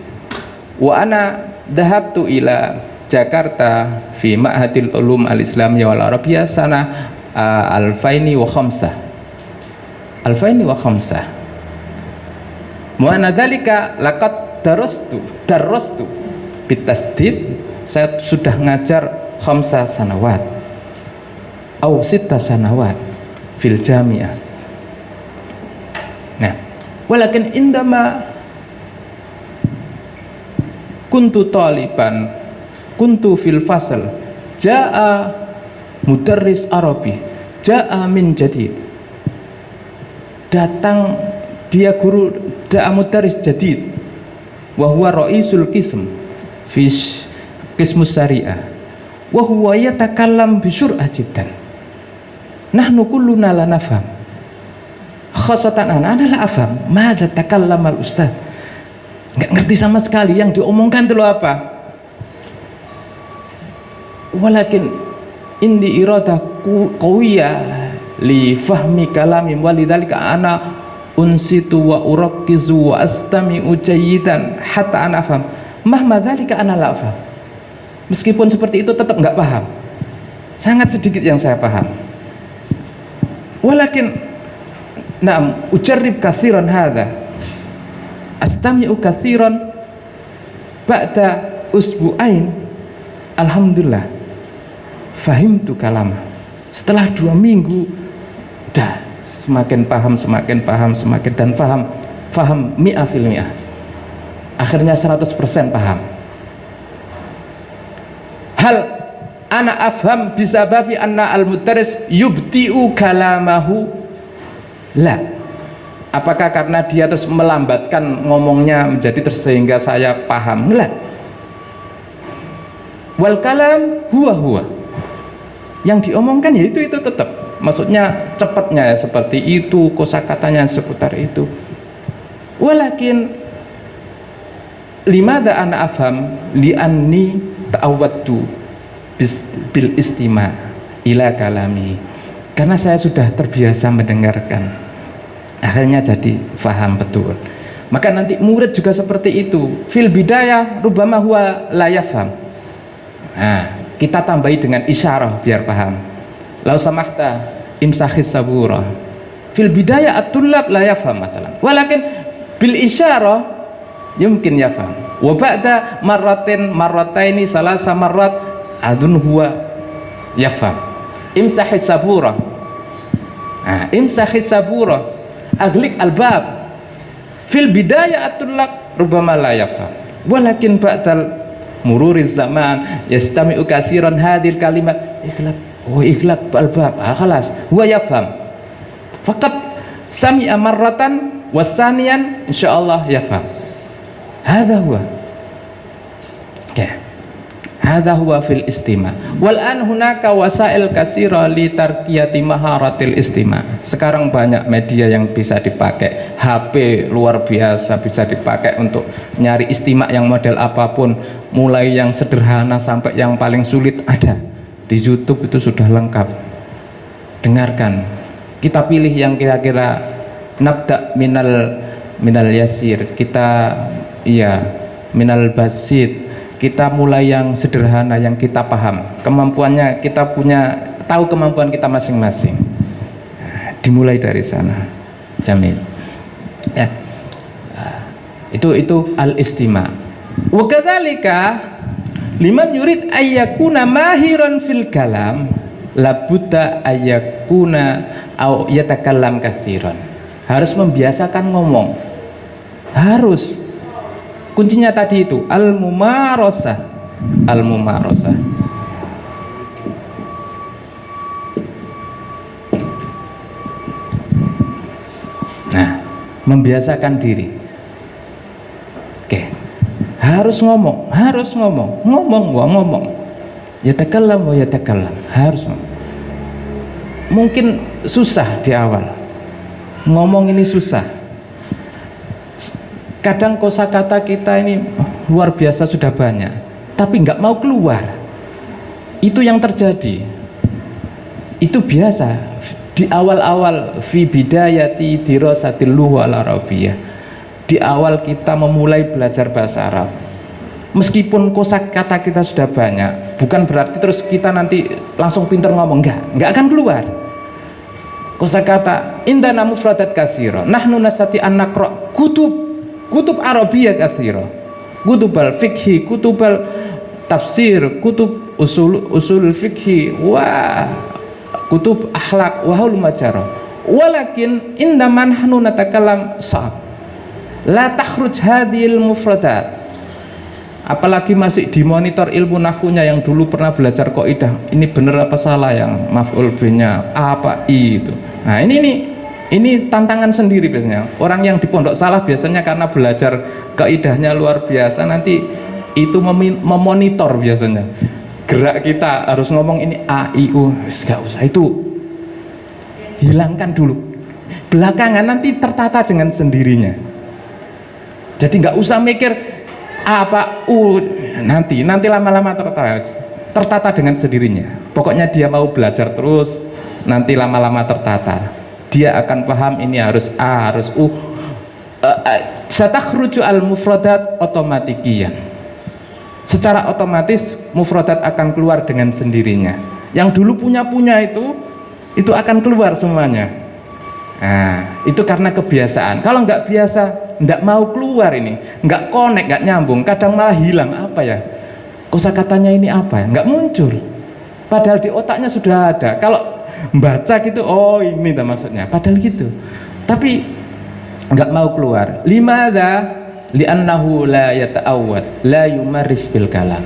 wa ana dhahabtu ila Jakarta fi ma'hadil ulum al-islamiyah wal arabiyyah sana alfaini wa khamsah wa ana dzalika laqad darastu bitasdid. Saya sudah ngajar 5 sanawat atau 6 sanawat fil jami'ah. Nah, walakin indama kuntu taliban kuntu fil fasal jaa mudarris arabi jaa min jadid, datang dia guru jaa mudarris jadid wa huwa raisul qism fi qismus syariah wa huwa yatakallam bi sur'ah jiddan nahnu kulluna la nafham khasatan ana la afham madza takallama al ustaz, enggak ngerti sama sekali yang diomongkan itu apa. Walakin indi iradah qawiyah li fahmi kalami walidzalika ana unsitu wa urakkizu wa astami'u jayyidan hatta ana afham mahma dzalika ana la afham. Meskipun seperti itu tetap enggak paham, sangat sedikit yang saya paham. Walakin na'am ujarrib katsiran hadza astami'u katsiran ba'da usbu'ain alhamdulillah fahimtu kalam. Setelah 2 minggu dah semakin paham dan paham 100%. Akhirnya 100% paham. Hal ana afham bisababi anna al-mudarris yubti'u kalamahu la. Apakah karena dia terus melambatkan ngomongnya menjadi sehingga saya paham? La. Wal kalam huwa. Yang diomongkan ya itu tetap. Maksudnya cepatnya ya seperti itu, kosakatanya seputar itu. Walakin limada ana afham li'anni ta'awwadtu bil istima' ila kalami. Karena saya sudah terbiasa mendengarkan, akhirnya jadi faham betul. Maka nanti murid juga seperti itu. Fil bidayah rubama huwa la yafham. Nah, kita tambahi dengan isyarah biar paham. Lau samahta imsakhis sabura. Fil bidayah at-tullab la yafham masalan. Walakin bil isyarah yumkin yafham. Wa ba'da marrataini salasa marrat adun huwa yafham. Imsakhis sabura. Nah, imsakhis sabura. Aglik al-bab. Fil bidayah at-tullab rubama la yafham. Walakin ba'dal mururiz zaman yastami'u katsiran hadhil kalimat ikhlaq al-bab khalas huwa yafham faqat sami'a marratan wasaniyan insyaallah yafham. Hadha huwa hadha huwa fil istima' wal an hunaka wasail katsira li tarqiyati maharatil istima'. Sekarang banyak media yang bisa dipakai, HP luar biasa bisa dipakai untuk nyari istima' yang model apapun, mulai yang sederhana sampai yang paling sulit ada di YouTube, itu sudah lengkap. Dengarkan, kita pilih yang kira-kira nabda minal yasir, kita minal basit, kita mulai yang sederhana yang kita paham, kemampuannya kita punya tahu kemampuan kita masing-masing. Dimulai dari sana. Jamil. Ya. Itu al-istima'. Wa kadzalika liman yurid ayyakuna mahiran fil kalam labudda ayyakuna au yatakallam katsiran. Harus membiasakan ngomong. Harus. Kuncinya tadi itu al-mumarasah. Al-mumarasah. Nah, membiasakan diri. Oke. Harus ngomong. Ngomong. Yatakallam wa yatakallam. Harus ngomong. Mungkin susah di awal. Ngomong ini susah. Kadang kosakata kita ini luar biasa sudah banyak, tapi nggak mau keluar. Itu yang terjadi. Itu biasa di awal-awal fi bidayati dirasatil lughah al-arabiyyah. Di awal kita memulai belajar bahasa Arab. Meskipun kosakata kita sudah banyak, bukan berarti terus kita nanti langsung pintar ngomong, enggak akan keluar. Kosakata indana mufradat katsira. Nahnu nasati an naqra kutub Arabiyyah katsira. Kutubal fikhi, kutubal tafsir, kutub usul fikhi, wa kutub akhlak wa haul majara. Walakin indaman nahnu natakallam sa'ab. La takhruj hadhil mufradat. Apalagi masih dimonitor ilmu nahwunya yang dulu pernah belajar kaidah, ini benar apa salah, yang maf'ul bihnya apa i itu. Nah, ini tantangan sendiri biasanya. Orang yang di pondok salah biasanya karena belajar kaidahnya luar biasa, nanti itu memonitor biasanya. Gerak kita harus ngomong ini a i u, enggak usah, itu hilangkan dulu. Belakangan nanti tertata dengan sendirinya. Jadi nggak usah mikir apa nanti lama-lama tertata dengan sendirinya. Pokoknya dia mau belajar terus, nanti lama-lama tertata. Dia akan paham ini harus a, harus u. Satakhruju al-mufradat otomatikian. Secara otomatis mufradat akan keluar dengan sendirinya. Yang dulu punya itu akan keluar semuanya. Nah, itu karena kebiasaan. Kalau nggak biasa, nggak mau keluar ini, nggak connect, nggak nyambung, kadang malah hilang. Apa ya, kosakatanya ini apa ya, nggak muncul, padahal di otaknya sudah ada. Kalau baca gitu, oh ini dah maksudnya, padahal gitu, tapi nggak mau keluar. Limadha li'annahu la yata'awwad la yumaris bil kalam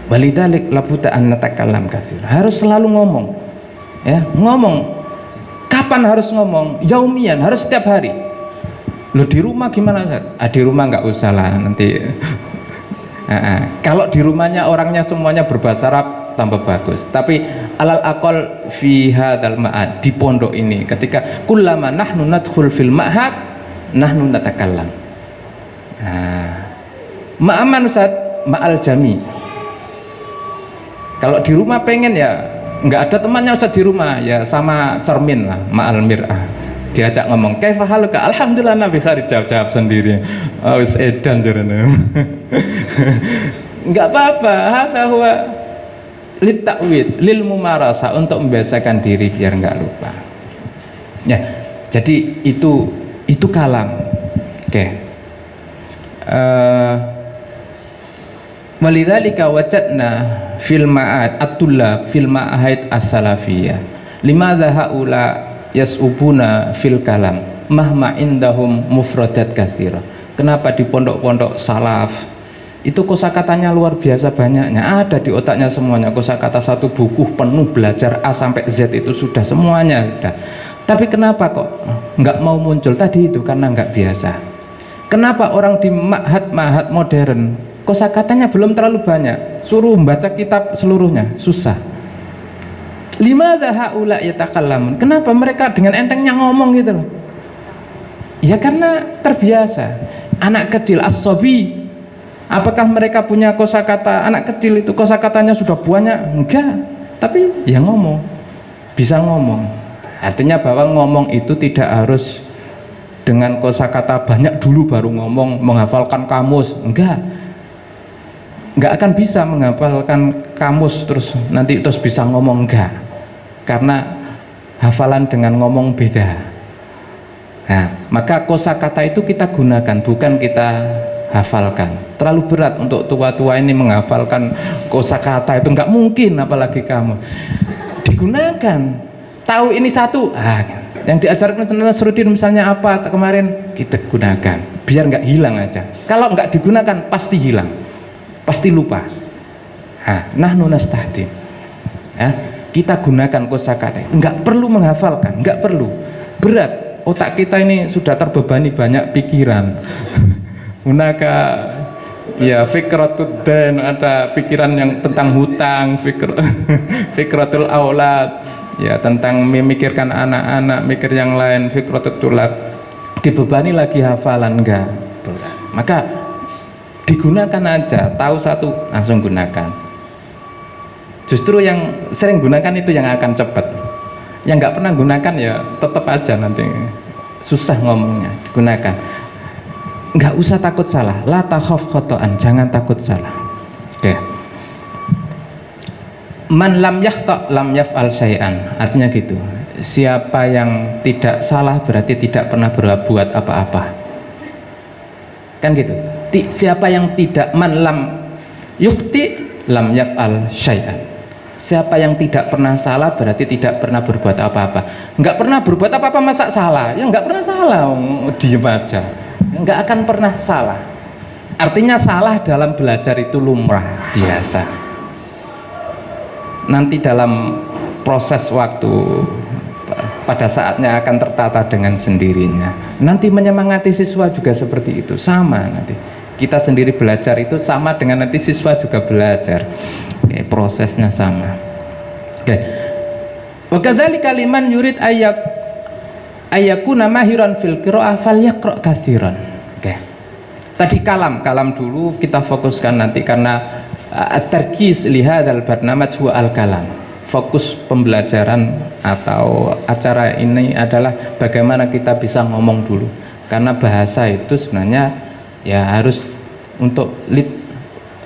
walidzalik labuta an natakallam katsir. Harus selalu ngomong, ya, ngomong. Kapan harus ngomong? Yaumian, harus setiap hari. Lo di rumah gimana? Di rumah nggak usah lah nanti. Kalau di rumahnya orangnya semuanya berbahasa Arab tambah bagus. Tapi alal aqal fi hadzal ma'ad, di pondok ini, ketika kullama nahnu nadkhul fil ma'had nahnu natakallam. Ma'aman Ustaz, ma'al jami. Kalau di rumah pengen ya nggak ada temannya Ustaz di rumah, ya sama cermin lah, ma'al mir'ah. Diajak ngomong, kaifa haluka? Alhamdulillah nabi khair, jawab sendiri. Oh, wis edan jarene. Enggak apa-apa, hadza huwa litta'wid, lil mumarasa, untuk membiasakan diri biar enggak lupa. Ya, jadi itu kalam. Oke. Walidzalika wajadna fil ma'ad at-tullab fil ma'ahid as-salafiyah. Limadza haula yas'ubuna fil kalam mahma indahum mufradat katsira. Kenapa di pondok-pondok salaf itu kosakatanya luar biasa banyaknya, ada di otaknya semuanya, kosakata satu buku penuh, belajar A sampai Z itu sudah semuanya sudah. Tapi kenapa kok nggak mau muncul? Tadi itu karena nggak biasa. Kenapa orang di ma'had modern kosakatanya belum terlalu banyak, suruh membaca kitab seluruhnya susah. Limadza haula yatakallamun, kenapa mereka dengan entengnya ngomong gitu loh? Ya karena terbiasa. Anak kecil as-sobi, apakah mereka punya kosakata? Anak kecil itu kosakatanya sudah banyak? Enggak, tapi ya ngomong, bisa ngomong. Artinya bahwa ngomong itu tidak harus dengan kosakata banyak dulu baru ngomong, menghafalkan kamus. Enggak akan bisa menghafalkan kamus terus nanti terus bisa ngomong, enggak. karena hafalan dengan ngomong beda. Nah, maka kosakata itu kita gunakan, bukan kita hafalkan. Terlalu berat untuk tua-tua ini menghafalkan kosakata itu, nggak mungkin, apalagi kamu. Digunakan, tahu ini satu, yang diajarkan Nasruddin misalnya apa kemarin, kita gunakan, biar nggak hilang aja. Kalau nggak digunakan pasti hilang, pasti lupa. Nahnu nastahdim, ya, kita gunakan kosakata, nggak perlu menghafalkan, nggak perlu, berat. Otak kita ini sudah terbebani banyak pikiran. Hunaka ya fikratud dan, ada pikiran yang tentang hutang, fikratul aulad, ya tentang memikirkan anak-anak, mikir yang lain, fikratul tulad. Dibebani lagi hafalan, enggak berat. Maka digunakan aja, tahu satu langsung gunakan. Justru yang sering gunakan itu yang akan cepat. Yang nggak pernah gunakan ya tetap aja nanti susah ngomongnya. Digunakan, nggak usah takut salah, la takhaf khotoan, jangan takut salah. Oke. Man lam yakhta lam yaf'al syai'an, artinya gitu, siapa yang tidak salah berarti tidak pernah berbuat apa-apa, kan gitu. Siapa yang tidak, man lam yukhti lam yaf'al syai'an, siapa yang tidak pernah salah berarti tidak pernah berbuat apa-apa. Nggak pernah berbuat apa-apa masa salah? Ya nggak pernah salah, diem aja, nggak akan pernah salah. Artinya salah dalam belajar itu lumrah, biasa. Nanti dalam proses waktu pada saatnya akan tertata dengan sendirinya. Nanti menyemangati siswa juga seperti itu, sama. Nanti kita sendiri belajar itu sama dengan nanti siswa juga belajar. Prosesnya sama. Oke. Wa kadzalika liman yurid ayyakuna mahiran fil qiraah falyaqra katsiran. Oke. Tadi kalam dulu kita fokuskan nanti, karena at-tarkis li hadzal barnamaj huwa al-kalam. Fokus pembelajaran atau acara ini adalah bagaimana kita bisa ngomong dulu. Karena bahasa itu sebenarnya ya harus untuk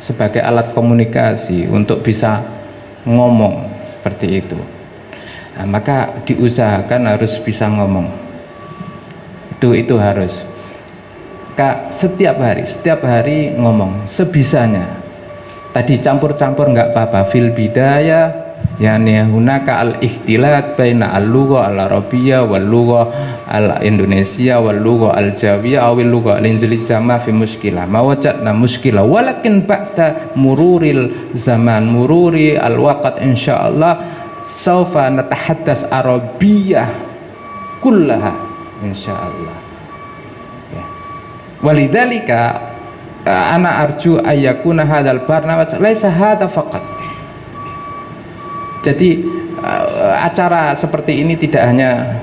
sebagai alat komunikasi, untuk bisa ngomong seperti itu. Nah, maka diusahakan harus bisa ngomong. Itu harus. Setiap hari ngomong sebisanya. Tadi campur-campur nggak apa-apa. Fil bidaya yani hunaka al-ikhtilat baina al-lugha al-arabiyyah wal lugha al-indonesia wal lugha al-jawiyah aw al-lugha al-injiliziyah ma fi mushkilah ma wajadna mushkilah walakin ba'da mururil zaman mururi al-waqt insyaallah saufa natahaddas arabiyyah kullaha insyaallah. Ya. Walidzalika ana arju ayyakuna hadzal barnamij laisa hadza faqat. Jadi acara seperti ini tidak hanya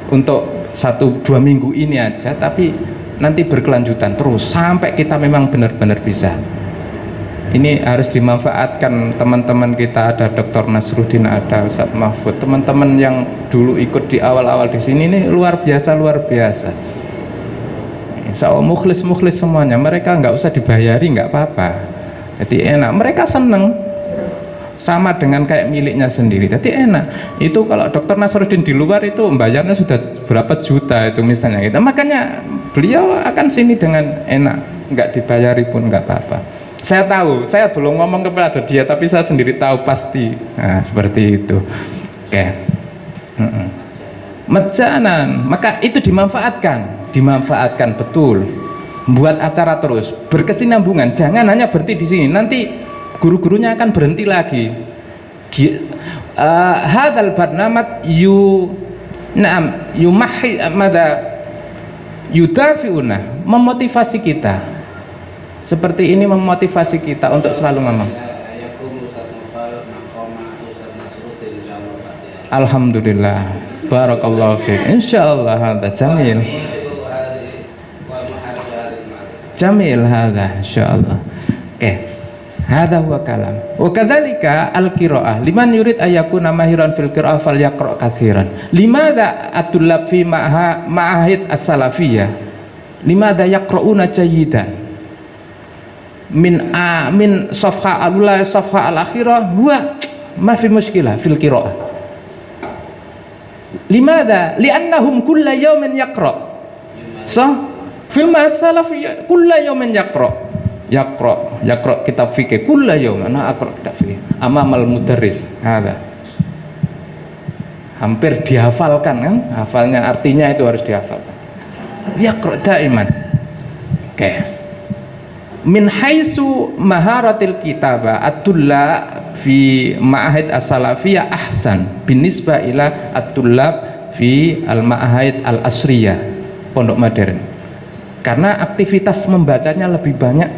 untuk 1-2 minggu ini aja, tapi nanti berkelanjutan terus sampai kita memang benar-benar bisa. Ini harus dimanfaatkan teman-teman kita, ada Dr. Nasruddin, ada Ustadz Mahfud, teman-teman yang dulu ikut di awal-awal di sini ini luar biasa. Mukhlis semuanya, mereka nggak usah dibayari, nggak apa-apa. Jadi enak, mereka seneng. Sama dengan kayak miliknya sendiri, jadi enak. Itu kalau Dr. Nasruddin di luar itu bayarnya sudah berapa juta itu misalnya gitu. Makanya beliau akan sini dengan enak, nggak dibayari pun nggak apa-apa. Saya tahu, saya belum ngomong kepada dia, tapi saya sendiri tahu pasti. Nah, seperti itu. Oke. Mejanan, maka itu dimanfaatkan betul. Buat acara terus, berkesinambungan. Jangan hanya berhenti di sini. Nanti guru-gurunya akan berhenti lagi. Hadzal barnamij yudafiuna, memotivasi kita. Seperti ini memotivasi kita untuk selalu ngomong. Alhamdulillah, barakallahu fiik. Insyaallah hadza jamil hadza insyaallah. Oke. Hadza huwa kalam. Wa kadzalika al-qiraah liman yurid ayyakuna mahiran fil qiraah falyaqra katsiran. Limadza at-tullab fi ma'ahid as-salafiyah limadza yaqra'una jayyidan min safha al-ula safha al-akhirah huwa ma fi mushkilah fil qiraah. Limadha? Li'annahum kulla yawmin yaqra. Fil madhab salafi kulla yawmin yaqra kitab fikih kulla yawm ana aqra kitab fikih amamal mudarris. Hampir dihafalkan kan, hafalnya artinya itu harus dihafalkan. Yaqra daiman. Oke. Min haitsu maharatil kitabah at-tullab fi ma'ahid as-salafiyah ahsan binisbah ila at-tullab fi al-ma'ahid al-asriyah, pondok modern. Karena aktivitas membacanya lebih banyak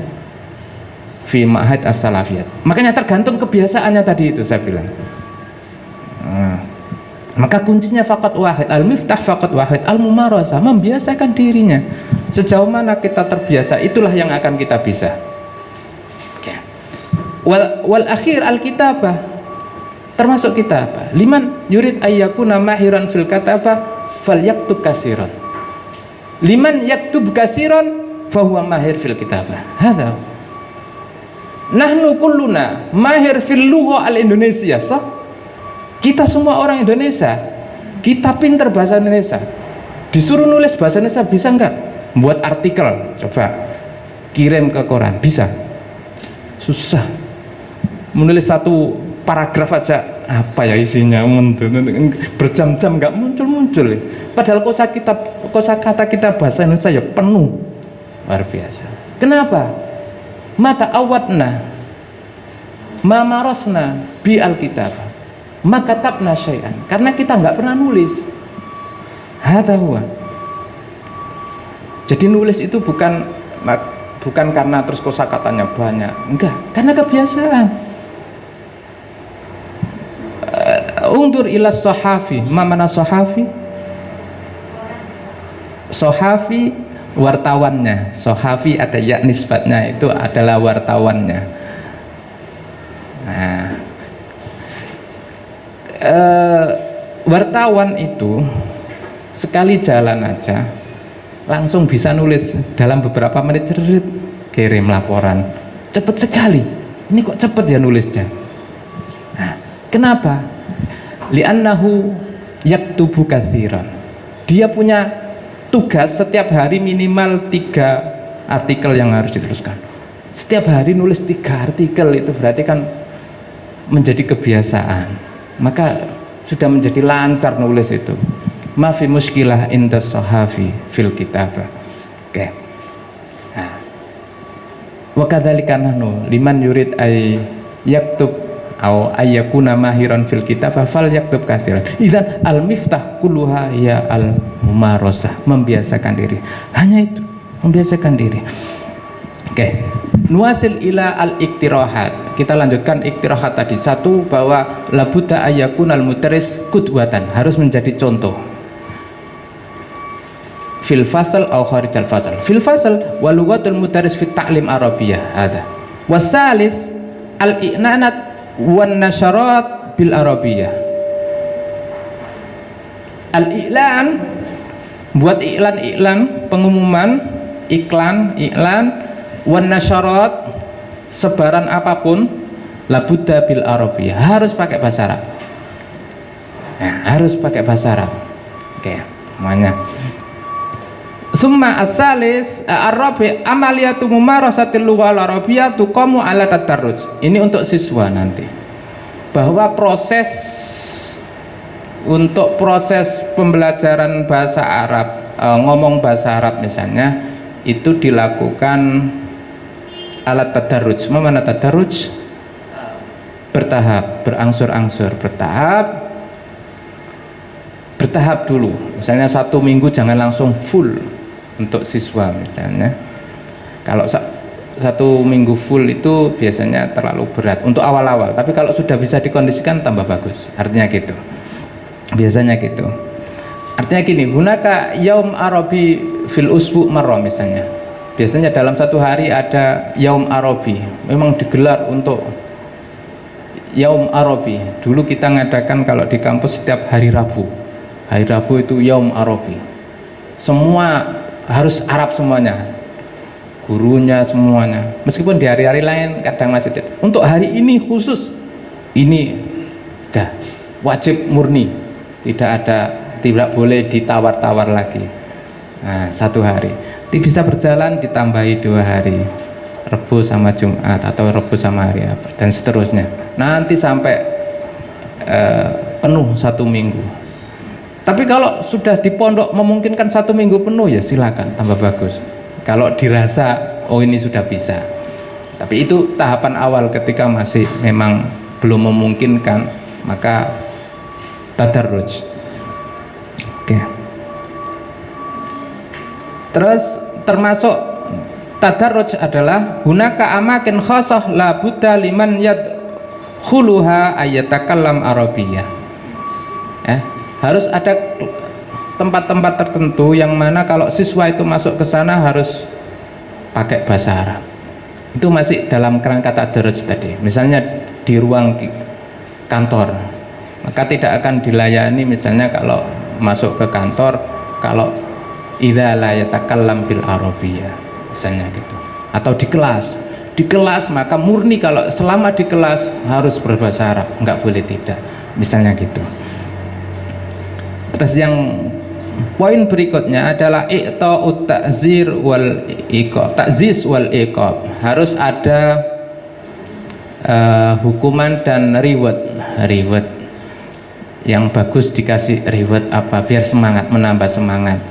fi ma'ahid as-salafiyah. Makanya tergantung kebiasaannya tadi itu saya bilang. Maka kuncinya faqat wahid, al-miftah faqat wahid, al-mumarasah, membiasakan dirinya. Sejauh mana kita terbiasa, itulah yang akan kita bisa. Okay. Wal akhir al-kitabah, termasuk kitabah. Liman yurid ayyakuna mahiran fil katabah falyaktub katsiran. Liman yaktub katsiran fahuwa mahir fil kitabah. Hadza. Nahnu kulluna mahir fil lugha al-Indonesia, sah? Kita semua orang Indonesia, kita pinter bahasa Indonesia. Disuruh nulis bahasa Indonesia bisa enggak? Buat artikel, coba kirim ke koran, bisa? Susah. Menulis satu paragraf aja, apa ya isinya? Berjam-jam enggak muncul-muncul. Padahal kosakata kita bahasa Indonesia ya penuh, luar biasa. Kenapa? Mata awatna, mamarosna bi alkitab. Maka tabna syai'an, karena kita nggak pernah nulis. Hadza huwa. Jadi nulis itu bukan karena terus kosakatanya banyak, enggak, karena kebiasaan. Ungdur ila sahafi, mana sahafi? Sahafi wartawannya, sahafi ada ya nisbatnya, itu adalah wartawannya. Nah, wartawan itu sekali jalan aja langsung bisa nulis dalam beberapa menit, kirim laporan, cepet sekali. Ini kok cepet ya nulisnya? Nah, kenapa? Li'annahu yaktubu katsiran. Dia punya tugas setiap hari minimal 3 artikel yang harus dituliskan. Setiap hari nulis 3 artikel, itu berarti kan menjadi kebiasaan. Maka sudah menjadi lancar nulis itu. Ma fi muskilah inda sahafi fil kitabah. Oke. Nah. Wa kadzalika nahnu liman yurid ay yaktub au ayyakuna mahiran fil kitabah fal yaktub katsiran. Idzan al miftah kulluha ya al mumarasah, membiasakan diri. Hanya itu, membiasakan diri. Oke. Nuasil ila al-iktirahat. Kita lanjutkan iktirahat tadi. Satu, bahwa labudda ayyakun al-mudaris qudwatan, harus menjadi contoh. Fil fasal au kharijal fasal. Fil fasal wa lughatul mudaris fit ta'lim arabiyyah ada. Wasalis al-i'nanat wan nasyarat bil arabiyyah. Al-i'lan, buat iklan-iklan, pengumuman, iklan wan nasyarat, sebaran apapun, labudda bil arabiyyah, harus pakai bahasa Arab. Nah, harus pakai bahasa Arab. Oke, semuanya. Summa asalis arabi amaliyatu mumarasatil lughal arabiyyah tuqamu ala tadarruj. Ini untuk siswa nanti. Bahwa untuk proses pembelajaran bahasa Arab, ngomong bahasa Arab misalnya, itu dilakukan alat tadarruj. Mana tadarruj? Bertahap, berangsur-angsur, bertahap dulu. Misalnya 1 minggu jangan langsung full untuk siswa misalnya. Kalau 1 minggu full itu biasanya terlalu berat untuk awal-awal. Tapi kalau sudah bisa dikondisikan tambah bagus. Artinya gitu. Biasanya gitu. Artinya gini, hunaka yaum arabi fil usbu marrah misalnya. Biasanya dalam 1 hari ada yaum arabi, memang digelar untuk yaum arabi. Dulu kita ngadakan kalau di kampus setiap hari Rabu. Hari Rabu itu yaum arabi. Semua harus Arab semuanya, gurunya semuanya. Meskipun di hari-hari lain kadang masih tidak. Untuk hari ini khusus, ini Dah, wajib murni, tidak boleh ditawar-tawar lagi. Nah, 1 hari bisa berjalan ditambahi 2 hari, Rebu sama Jumat atau Rebu sama hari apa dan seterusnya, nanti sampai penuh 1 minggu. Tapi kalau sudah di pondok memungkinkan 1 minggu penuh, ya silakan, tambah bagus. Kalau dirasa oh ini sudah bisa. Tapi itu tahapan awal, ketika masih memang belum memungkinkan, maka tadarruj. Oke. Terus termasuk tadarruj adalah hunaka amakin khasah la budda liman yadkhuluha ayatakallam arabiyyah. Harus ada tempat-tempat tertentu yang mana kalau siswa itu masuk ke sana harus pakai bahasa Arab. Itu masih dalam kerangka tadarruj tadi. Misalnya di ruang kantor, maka tidak akan dilayani misalnya kalau masuk ke kantor kalau idza la yatakallam bil arabiyyah misalnya gitu. Atau di kelas maka murni kalau selama di kelas harus berbahasa Arab, nggak boleh tidak, misalnya gitu. Terus yang poin berikutnya adalah i'ta'ut ta'zir wal iqab, ta'ziz wal iqab. Harus ada hukuman dan reward. Yang bagus dikasih reward apa, biar semangat, menambah semangat.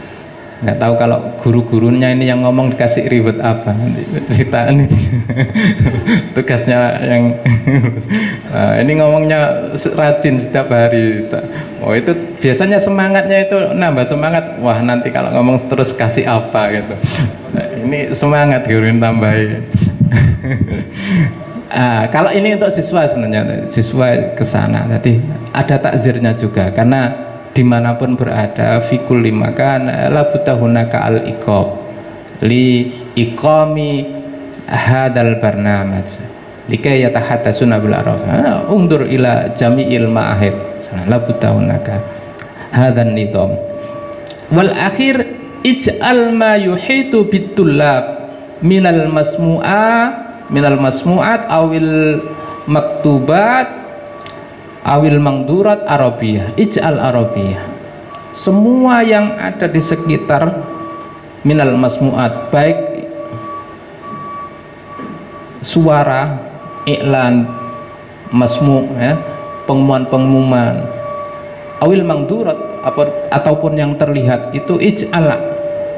Nggak tahu kalau guru-gurunya ini yang ngomong dikasih reward apa, kita ini tugasnya yang ini ngomongnya rajin setiap hari. Oh itu biasanya semangatnya itu nambah semangat. Wah nanti kalau ngomong terus kasih apa gitu. Ini semangat guruin tambahin. Kalau ini untuk siswa, sebenarnya siswa ke sana tadi ada takzirnya juga, karena dimanapun berada fikul limakan la budahunaka al iqab li iqami hadal barnamaj likay yatahaddasuna bil araf undur ila jami'il ma'ahid la budahunaka hadan nidam wal akhir ij'al ma yuhitu bitullab minal masmu'at awil maktubat awil mangdurat arabiyah, ij'al arabiyah. Semua yang ada di sekitar minal masmu'at, baik suara, iklan, masmu', pengumuman-pengumuman, awil mangdurat ataupun yang terlihat, itu ij'al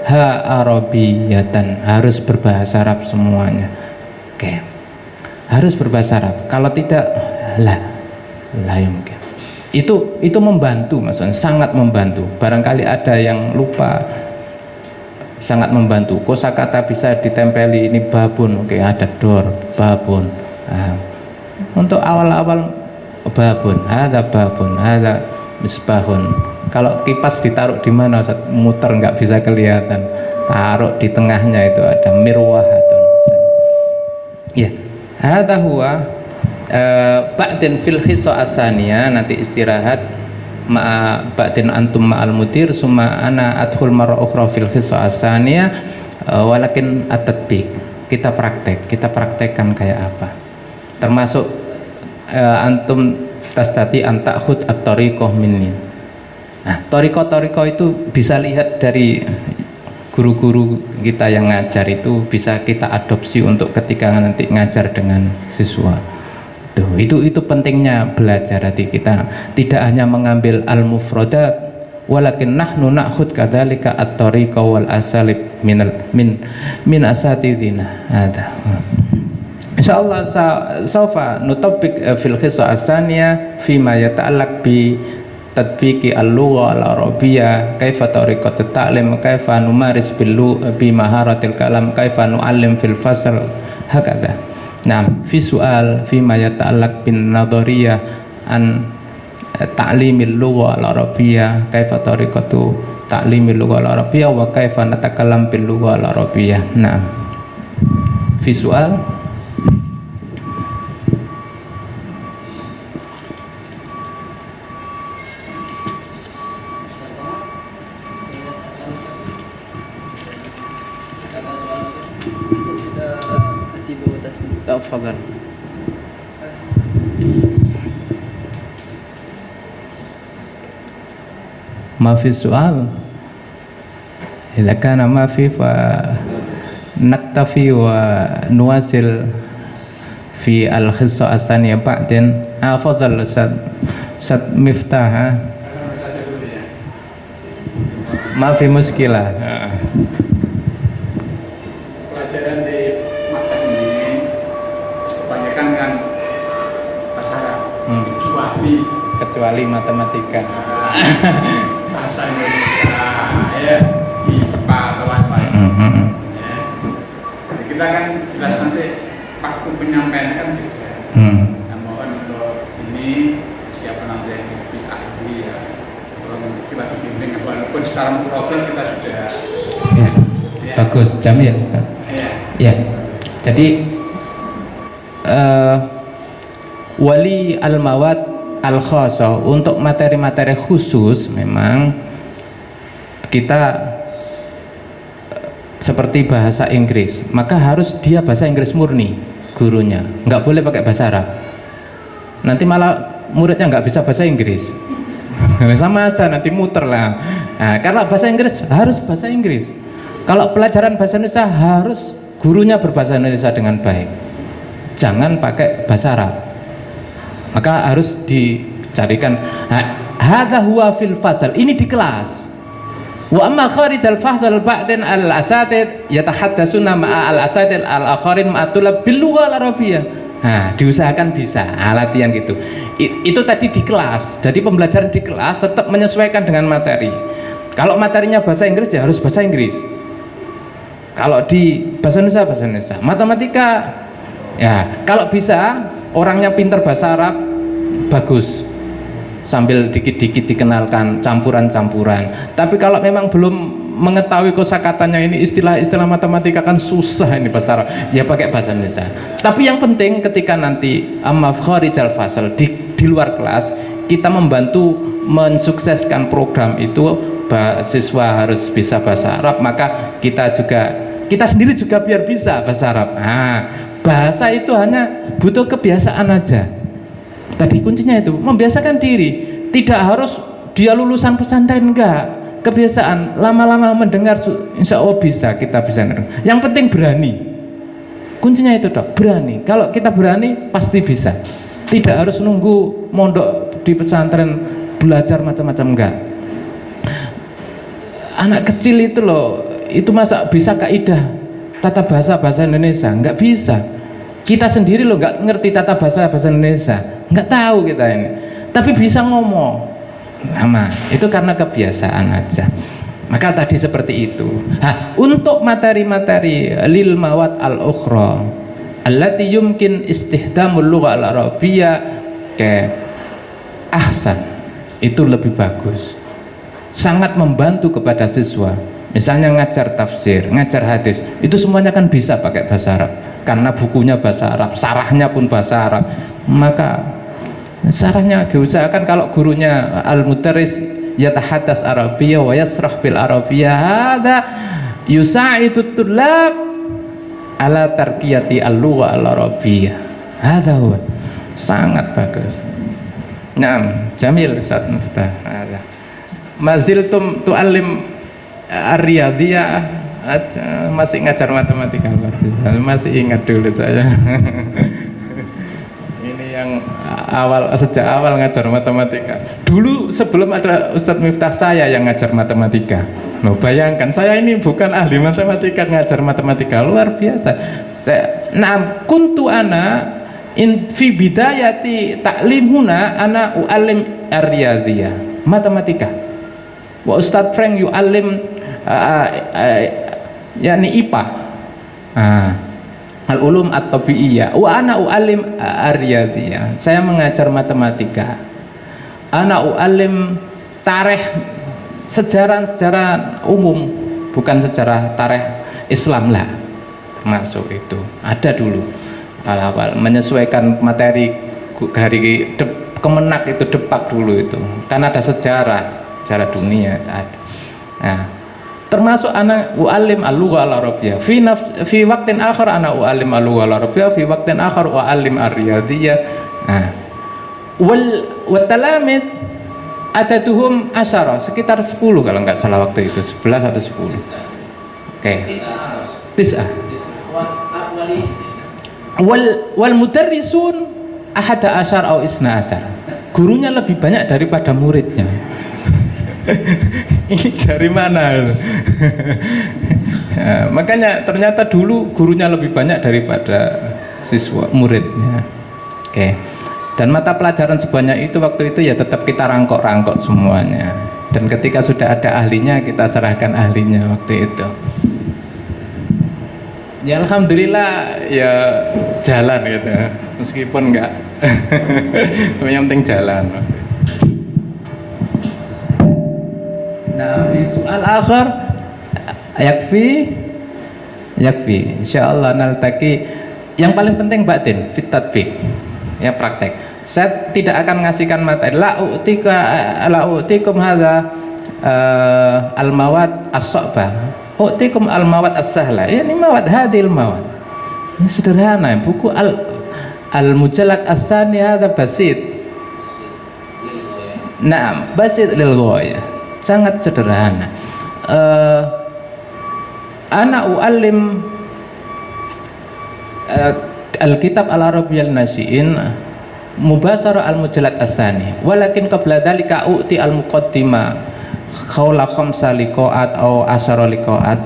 ha arabiyatan, harus berbahasa Arab semuanya. Oke. Harus berbahasa Arab. Kalau tidak, mungkin. Itu membantu, maksudnya sangat membantu. Barangkali ada yang lupa, sangat membantu. Kosakata bisa ditempeli, ini babun, oke, ada dor, babun. Untuk awal-awal babun, ada misbahun. Kalau kipas ditaruh di mana, muter nggak bisa kelihatan. Taruh di tengahnya itu ada mirwahatun. Ya, hadza huwa ba'din fil khissa asaniya, nanti istirahat ba'din antum ma'al mudir summa ana adkhul marra ukhra fil khissa asaniya walakin at-tatbiq, kita praktekkan kayak apa, termasuk antum tastati an ta'khud at-tariqah minni. Nah, tariqah itu bisa lihat dari guru-guru kita yang ngajar, itu bisa kita adopsi untuk ketika nanti ngajar dengan siswa. Itu pentingnya belajar. Hati kita tidak hanya mengambil al-mufradat, walakin nahnu na'khud kadzalika at-tariqa wal asalib min asatidina. Insyaallah saufa nutabbiq fil qissa asaniya fima yata'allaq bi tatbiqi al-lugha al-arabiyyah, kaifa tariqatut ta'lim, kaifa numaris bi maharatil kalam, kaifa nu'allim fil fasl, hakadha. Nah, fi soal fi ma yata'allaq bin nadhariyah an ta'limil lugha al-arabiyyah, kaifa tariqatu ta'limil lugha al-arabiyyah wa kaifa natakallam bil lugha al-arabiyyah. Nah, fi soal تفضل. ma fi soal. Idza kana ma fi fa naktafi wa nuwasil fi al-khissa as-saniyah ba'din. Fadhal Ustaz Miftah. Ma fi muskilah. Pelajaran di mata ini kebanyakan kan bahasa Arab, Kecuali matematika. bahasa Indonesia, ya, IPA atau lain-lain. Ya. Jadi kita kan jelas nanti waktu penyampaian kan gitu ya. Nah, mohon untuk ini siapa nanti yang lebih ahli ya, tolong kita bimbing walaupun secara mufradal kita sudah. Ya. Ya. Bagus, Jamil. Ya. Ya. Jadi wali al-mawad al-khasah, untuk materi-materi khusus memang kita seperti bahasa Inggris, maka harus dia bahasa Inggris murni gurunya, nggak boleh pakai bahasa Arab, nanti malah muridnya nggak bisa bahasa Inggris. Sama aja, nanti muter lah. Nah, karena bahasa Inggris harus bahasa Inggris. Kalau pelajaran bahasa Indonesia harus gurunya berbahasa Indonesia dengan baik, jangan pakai bahasa Arab. Maka harus dicarikan hadza huwa fil fasal, ini di kelas. Wa amma kharijal fasal ba'dan al-asatid yatahaddatsuna ma'a al-asatid al-akharin ma'atulab bil lughah al-arabiyyah. Nah, diusahakan bisa latihan gitu. Itu tadi di kelas. Jadi pembelajaran di kelas tetap menyesuaikan dengan materi. Kalau materinya bahasa Inggris ya harus bahasa Inggris. Kalau di bahasa Indonesia. Matematika ya, kalau bisa orangnya pinter bahasa Arab bagus, sambil dikit-dikit dikenalkan campuran-campuran. Tapi kalau memang belum mengetahui kosakatanya, ini istilah-istilah matematika kan susah ini bahasa Arab, ya pakai bahasa Indonesia. Tapi yang penting ketika nanti amma kharijal fasal di luar kelas, kita membantu mensukseskan program itu, siswa harus bisa bahasa Arab, maka kita sendiri juga biar bisa bahasa Arab. Nah, bahasa itu hanya butuh kebiasaan aja. Tadi kuncinya itu membiasakan diri. Tidak harus dia lulusan pesantren, enggak. Kebiasaan lama-lama mendengar, insya Allah bisa, kita bisa. Yang penting berani. Kuncinya itu dok, berani. Kalau kita berani pasti bisa. Tidak harus nunggu mondok di pesantren belajar macam-macam, enggak. Anak kecil itu loh, itu masa bisa kaidah tata bahasa Indonesia? Enggak bisa. Kita sendiri loh nggak ngerti tata bahasa Indonesia, nggak tahu kita ini, tapi bisa ngomong. Nah, itu karena kebiasaan aja. Maka tadi seperti itu. Untuk materi-materi lil mawad al-ukhra allati yumkin istihdamul lugha al-arabiyyah ke ahsan, itu lebih bagus, sangat membantu kepada siswa. Misalnya ngajar tafsir, ngajar hadis, itu semuanya kan bisa pakai bahasa Arab, karena bukunya bahasa Arab, sarahnya pun bahasa Arab. Maka sarahnya diusahakan kalau gurunya al-mudarris yatahaddas arabiyyah wa yasrah bil arabiyyah, hada yusa'idu tullab ala tarqiyati al-lugha al-arabiyyah. Hada huwa, sangat bagus. Naam, jamil Ustaz Miftah. Maziltum tu'allim ar-riyadhiyah, masih ngajar matematika, masih ingat dulu saya. Ini yang sejak awal ngajar matematika. Dulu sebelum ada Ustadz Miftah, saya yang ngajar matematika. Loh, bayangkan, saya ini bukan ahli matematika, ngajar matematika luar biasa. Kuntu ana fi bidayati ta'limuna ana u'allim ar-riyadhiyah, matematika. Wa Ustadz Frank yu'allim yakni IPA, al-ulum at-tabi'iyah, wa ana u'allim ar-riyadhiyah, saya mengajar matematika. Ana u'allim tarikh, sejarah umum, bukan sejarah tarikh Islam lah, termasuk itu ada dulu awal-awal menyesuaikan materi dari Kemenak itu, Depak dulu itu kan ada sejarah dunia ada. Nah, termasuk anak u'alim al-lugha al-arabiyyah fi waqtin akhar, ana u'alim al-lugha al-arabiyyah fi waqtin akhar u'alim ar-riyadhiyah. Nah, wal talamid Adaduhum asyara, sekitar 10 kalau nggak salah waktu itu, 11 atau 10. Oke. Tis'ah. Wal mudarrisun ahada asyar au isna asyar. Gurunya lebih banyak daripada muridnya. Ini dari mana? Ya, makanya ternyata dulu gurunya lebih banyak daripada siswa muridnya. Oke. Dan mata pelajaran sebanyak itu waktu itu ya tetap kita rangkok-rangkok semuanya. Dan ketika sudah ada ahlinya kita serahkan ahlinya waktu itu. Ya alhamdulillah ya jalan gitu, meskipun enggak. Yang penting jalan. Nah, fi soal akhir yakfi insyaallah naltaqi. Yang paling penting batin fit tatbiq, ya praktek. Saya tidak akan ngasihkan materi la utikum hadza al mawad as-sa'bah, utikum al mawad as-sahla. Ya ini mawad hadil mawad. Ini sederhana, buku al mujallad as-sani hadza basit. Naam, basit lil ghayah. Sangat sederhana. Ana u'allim al-kitab al-arabiyyal nasi'in mubasara al-mujallad as-sani, walakin qabla dhalika u'ti al-muqaddimah khawla khamsa liqa'at aw asyara liqa'at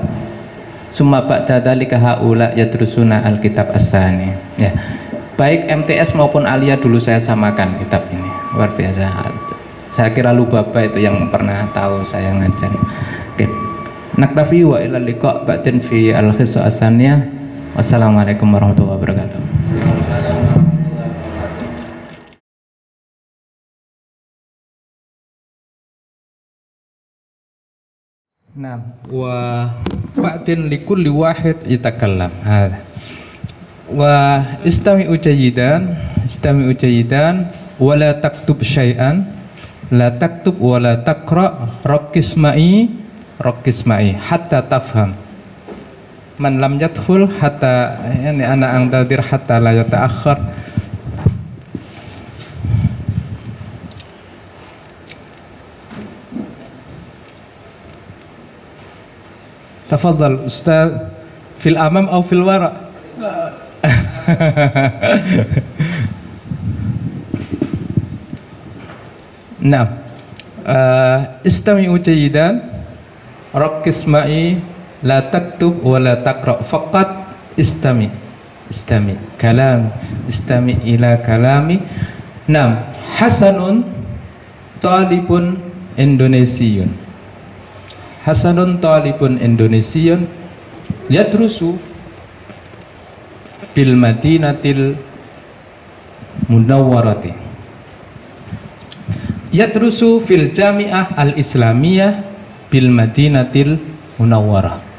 summa ba'da dhalika haula yadrusuna al-kitab as-sani. Ya. Baik MTS maupun Alia dulu saya samakan kitab ini. Luar biasa. Saya kira lu bapak itu yang pernah tahu saya ngajar. Oke. Naktafi wa ila liqa' ba'din fi al-khissa as-saniyah. Wassalamualaikum warahmatullahi wabarakatuh. Nah, wa ba'din likulli wahid yatakallam. Hada. Wa istami'u jayidan wa la taktub syai'an, la taktub wa la taqra, rakkis ma'i hatta tafham. Man lam yadkhul hatta, yani ana angtadir hatta la yata'akhkhar. Tafadhal ustaz, fil amam aw fil wara. Nah, istami'u jayidan, rakkis ma'i, la taktub wa la taqra, faqat istami kalam, istami ila kalami. Nah, Hasanun talibun Indonesiun, yadrusu bil madinatil munawwarati, yadrusu fil jami'ah al islamiyah bil madinatil munawwarah.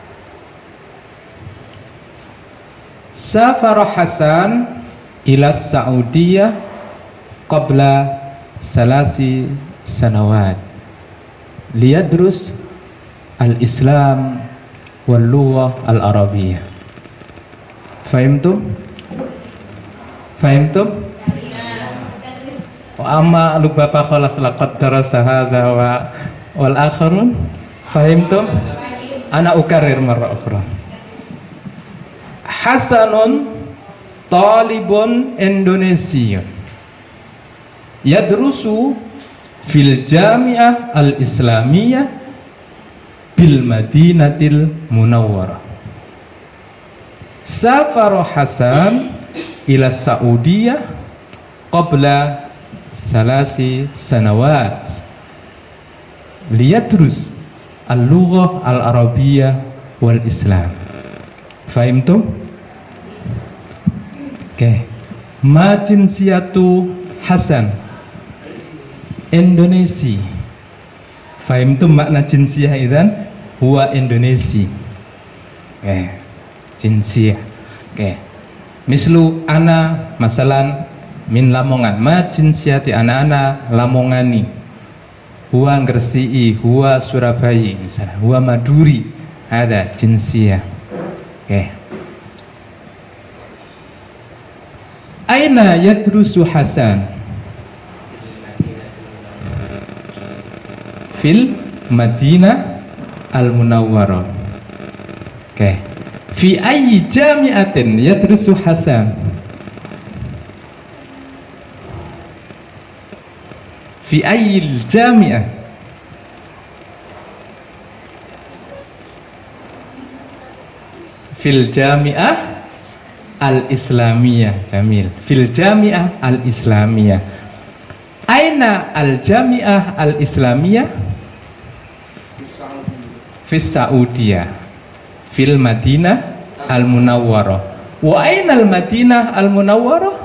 Safara Hasan ila Saudiyah qabla salasi sanawat liyadrus al-Islam wal lughah al-Arabiyyah. Fahimtum? Wa amma lubaba khalas laqad darasa hadha wal akharun. Fahimtum? Ana ukarrir marra ukhra. Hasanun talibun Indonesiun yadrusu fil jami'ah al-islamiyah bil madinatil munawwarah. Safara Hasan ila Saudiyah qabla salasi sanawat liyadrus al-lughah al-arabiyyah wal islam. Fahimtum? Oke. Ma jinsiyatu Hasan? Indonesi. Fahimtum makna jinsiyah idzan? Huwa Indonesi. Oke. Jinsiyah. Oke. Mislu ana masalan min Lamongan. Ma jinsiyati ana Lamongani. Huwa Gresik, huwa Surabaya misalnya. Huwa Maduri. Ada jinsiyah. Oke. Aina yadrusu Hasan? fil Madinah al-Munawwarah. Oke. Fi ayyi jami'atin yadrusu Hasan? Fi ayyil jami'ah? Fil jami'ah al-islamiyah. Jamil. Fil jami'ah al-islamiyah. Aina al-jami'ah al-islamiyah? Fis Saudiyah. Fil Madinah al-Munawwarah. Wa aina al-Madinah al-Munawwarah?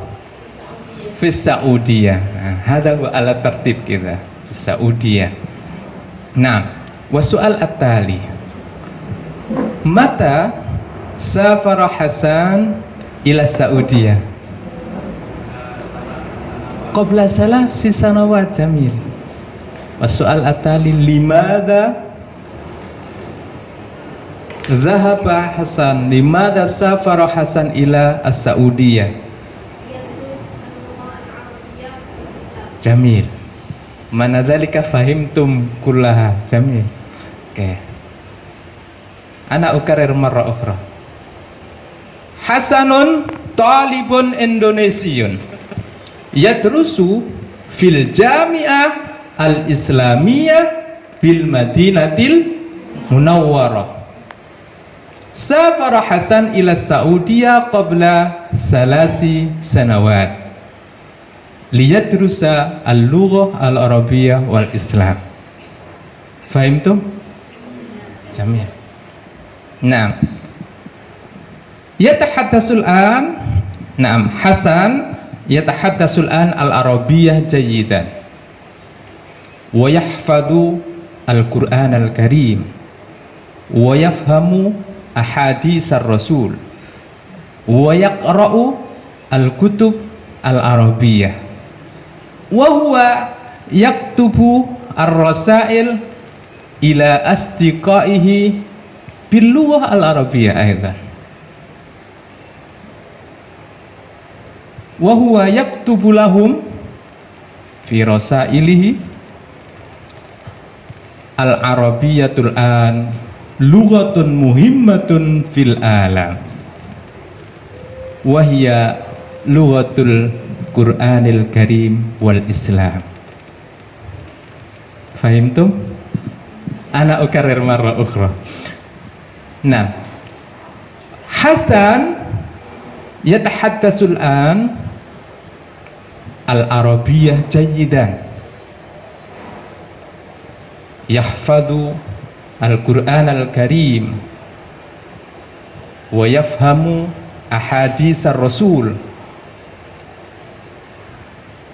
Fis Saudiyah. Nah, hada wa ala tertib kita. Fis Saudiyah. Nah, wa su'al at-tali. Mata safara Hasan ila Saudiyah? Qabla salasi sanawat. Jamil. Wa su'al at-tali, limadha dhahaba Hasan, limadha safara Hasan ila as-Saudiyah? Jamil. Mana dzalika fahimtum kullaha? Jamil. Oke. Ana ukarir marra ukhra. Hasanun talibun Indonesiun yadrusu fil jami'ah al-islamiyah bil Madinatil Munawwarah. Safara Hasan ila Saudiyah qabla 3 sanawat liyadrusa al-lughah al-arabiyyah wal islam. Fahimtum? Jamil. Naam. Yatahaddatsul an, naam, Hasan yatahaddatsul an al-arabiyyah jayyidan wa yahfadhu al-Qur'an al-Karim wa yafhamu ahadits ar-rasul wa yaqra'u al-kutub al-arabiyyah wa huwa yaktubu ar-rasail ila asdiqaihi bil lughah al-arabiyyah aidan wa huwa yaktubu lahum fi rasailihi al-arabiyyatul an lughatun muhimmatun fil alam wa hiya lughatul Qur'anil Karim wal Islam. Fahimtum? Ana ukarrir marra ukhra. Nah, Hasan yatahaddatsul an al-arabiyyah jayyidan yahfadhu al-Qur'an al-Karim wa yafhamu ahadits ar-rasul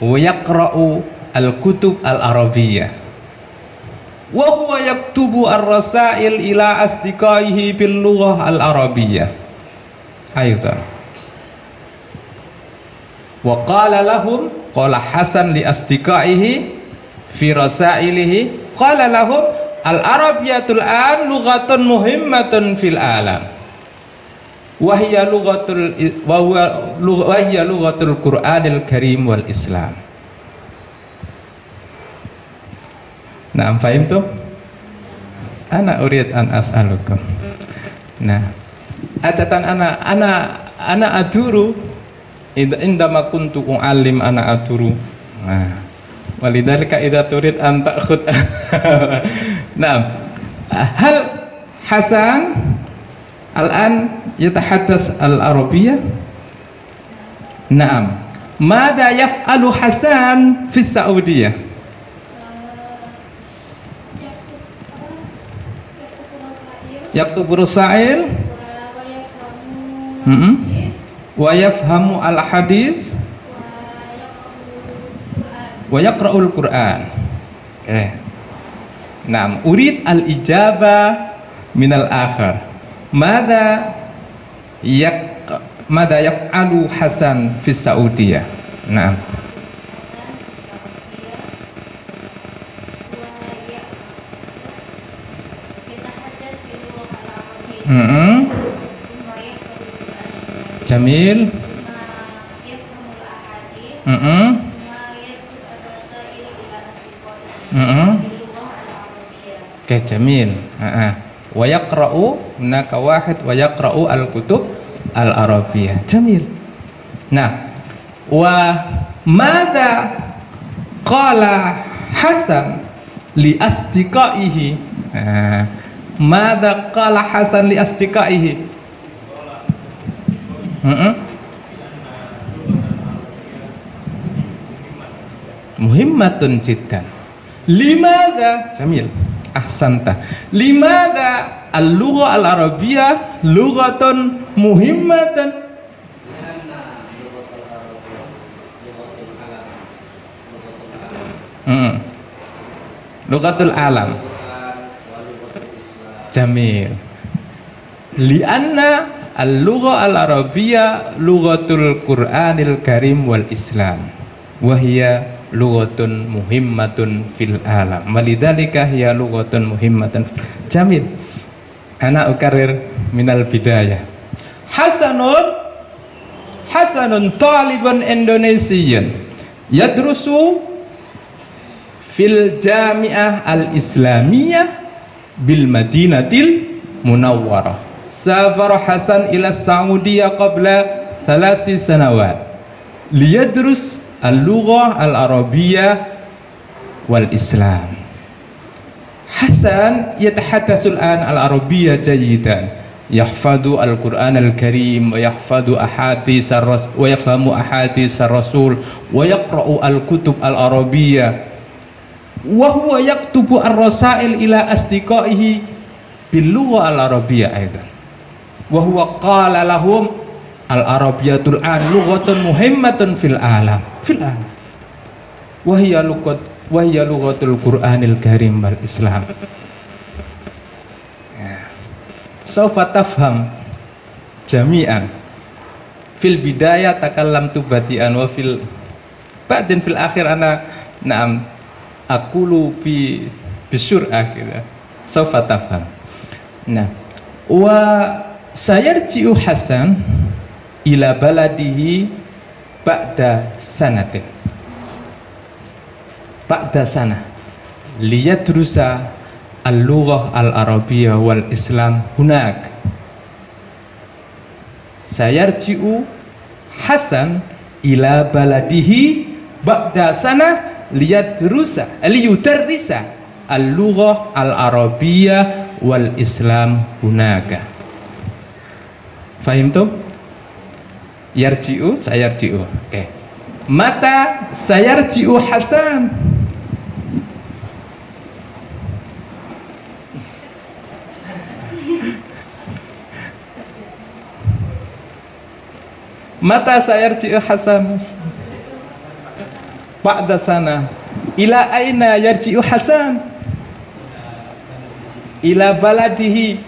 wa yaqra'u al-kutub al-arabiyyah wa huwa yaktubu ar-rasail ila asdiqaihi bil lughah al-arabiyyah. Ayo ta. Wa qala lahum, qala Hasan li asdiqaihi fi rasailihi, qala lahum al-arabiyyatul an lughatun muhimmatun fil alam wa hiya lughatul Qur'anil Karim wal Islam. Nah, fahimtum? Ana urid an as'alukum. Nah, adatan ana aduru indama kuntu u'allim ana aduru. Nah, walidhalika idza turid an ta'khud. Nah, hal Hasan al-an yatahaddas al-arabiyyah? Naam. Madza yaf'alu Hasan fi Saudiyah? Yaktubu rasail wa yafhamu al-hadis wa yaqra'ul Qur'an. Oke. Naam, urid al-ijabah min al-akhar. Madza yaf'alu Hasan fi Saudiyah? Naam. Jamil. Oke, jamil. Wa yaqra'u, hunaka wahid wa yaqra'u al-kutub al-arabiyyah. Jamil. Nah, wa madza qala Hasan li asdiqaihi. Madza qala Hasan li asdiqaihi? Muhimmatun jiddan. Limadza? Jamil. Ahsanta. Limadza al-lugha al-arabiyyah lughatun muhimmatun? Lughatul alam. Jamil. Lianna al-lugha al-arabiyyah lughatul Qur'anil Karim wal Islam. Wa hiya lughatun muhimmatun fil alam. Walidzalika hiya lughatun muhimmatun. Jamil. Ana ukarir minal bidayah. Hasanun talibun Indonesian yadrusu fil jami'ah al-islamiyah bil madinatil munawwarah. Safar Hasan ila Saudiyah qabla 3 sanawat liyadrus al-lughah al-arabiyyah wal islam. Hasan yatahaddatsu al-an al-arabiyyah jayyidan, yahfadhu al-Qur'an al-Karim wa yahfadhu ahadits ar-rasul wa yafhamu ahadits ar-rasul wa yaqra'u al-kutub al-arabiyyah wa huwa yaktubu ar-rasail ila asdiqaihi bil lugha al-arabiyyah aidan wa huwa qala lahum al-arabiyyatul an lughatun muhimmatun fil alam wa hiya lughatul Qur'anil Karim wal Islam. Saufa tafham jami'an fil bidayah takallamtu badi'an wa fil ba'din fil akhir ana na'am aqulu bisur'ah gitu. Saufa tafham. Nah, wa sayarji'u Hasan ila baladihi ba'da sanatin. Ba'da sana liyadrusa al-lughah al-arabiyyah wal islam hunak. Sayarji'u Hasan ila baladihi ba'da sana liyudarrisa al-lughah al-arabiyyah wal islam hunaka. Fahimtum? Yarji'u, sayarji'u. Oke. Mata sayarji'u Hasan? Mata sayarji'u Hasan? Ba'da sana. Ila aina yarji'u Hasan? Ila baladihi.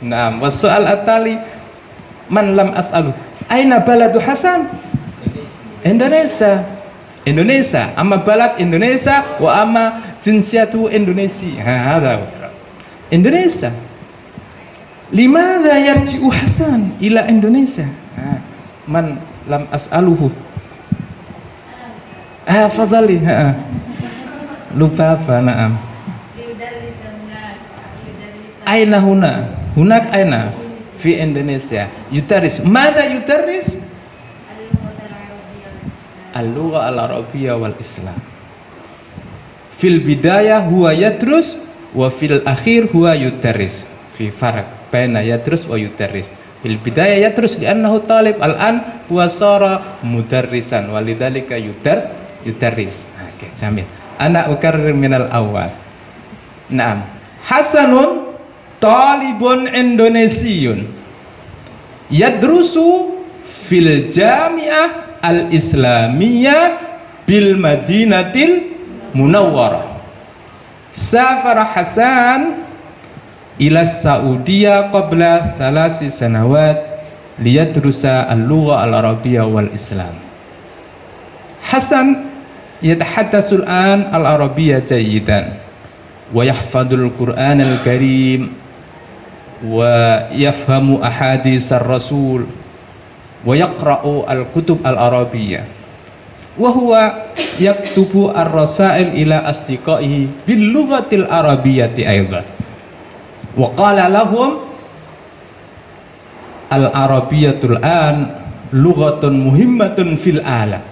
Naam, was-su'al at-tali man lam as'alu. Aina baladu Hasan? Indonesia. Indonesia. Amma balad Indonesia wa amma jinsiyatu Indonesia. Hada Indonesia. Limadha yarji'u Hasan ila Indonesia? Man lam as'aluhu. Fadhali. Lupa apa? Naam. Aina huna? Hunak aina? Fi Indonesia. Yudaris. Mada yudaris? Al-lugha al-arabiyyah wal islam. Fil bidayah huwa yadrus wa fil akhir huwa yudaris. Fi farq baina yadrus wa yudaris. Fil bidayah yadrus li'annahu talib, al-an huwa sara mudarrisan walidzalika yudaris. Oke, jamil. Ana ukarrir minal awal. Naam. Hasanun talibun Indonesiun yadrusu fil jami'ah al-islamiyah bil madinatil munawwarah. Safara Hasan ila Saudiyah qabla 3 sanawat liyadrusa al-lugha al-arabiyyah wal islam. Hasan yatahaddatsu al-an al-arabiyyah jayyidan wa yahfadul Qur'an al-Karim wa yafhamu ahadits ar-rasul wa yaqra'u al-kutub al-arabiyyah wa huwa yaktubu ar-rasail ila asdiqaihi bil lughatil arabiyyati aidan wa qala lahum al-arabiyyatul an lughatun muhimmatun fil alam,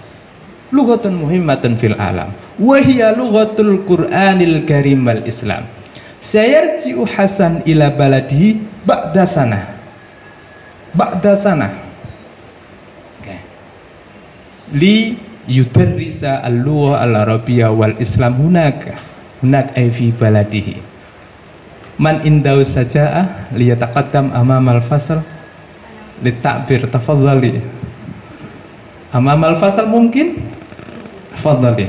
lughatun muhimmatun fil alam wa hiya lughatul qur'anil karim wal islam. Sayarji'u Hasan ila baladihi ba'da sanah li yudarrisa al-lugha al-arabiyyah wal islam hunak ay fi baladihi. Man indahu saja'ah liyataqaddam amam al-fasl litakbir, tafadhali amam al-fasl mungkin, tafadhali.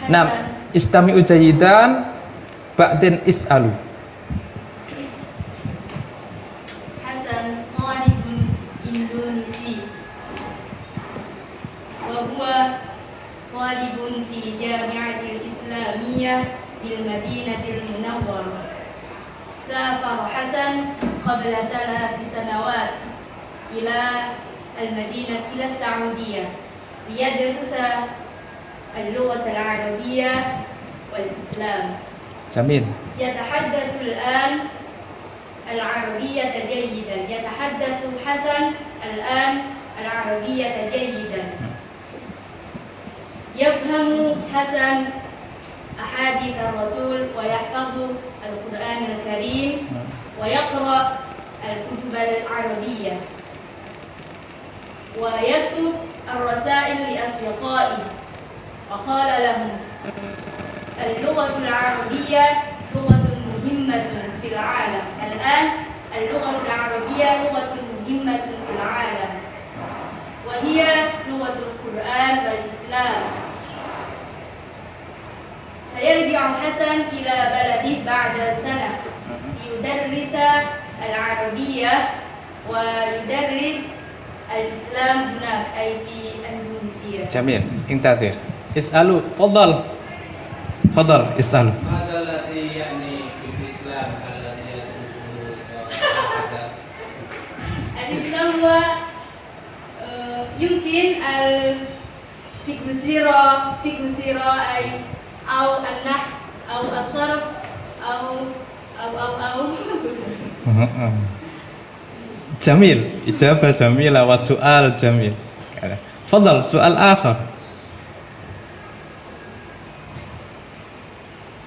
Nah, istami'u jayidan ba'din is'alu. Hasan talibun Indonesi wa huwa talibun fi jami'atil islamiyah bil madinatil munawwarah. Safar Hasan qabla 3 sanawat ila al-madinah ila Saudiyah liyadrusa اللغة العربية والإسلام. جميل. يتحدث الآن العربية جيدا. يتحدث حسن الآن العربية جيدا. يفهم حسن أحاديث الرسول ويحفظ القرآن الكريم ويقرأ الكتب العربية ويكتب الرسائل لأصدقائه. وقال لهم اللغة العربية لغة مهمة في العالم. الآن اللغة العربية لغة مهمة في العالم وهي لغة القرآن والإسلام. سيرجع حسن إلى بلده بعد سنة ليدرس العربية ويدرس الإسلام هناك أي في إندونيسيا. جميل. انتظر. اسألوا. تفضل. تفضل اسألوا. ماذا الذي يعني في الإسلام الذي يدرسه الإسلام هو يمكن فقه السيرة أي أو النحو أو الصرف أو جميل. إجابة جميلة وسؤال جميل. تفضل سؤال آخر.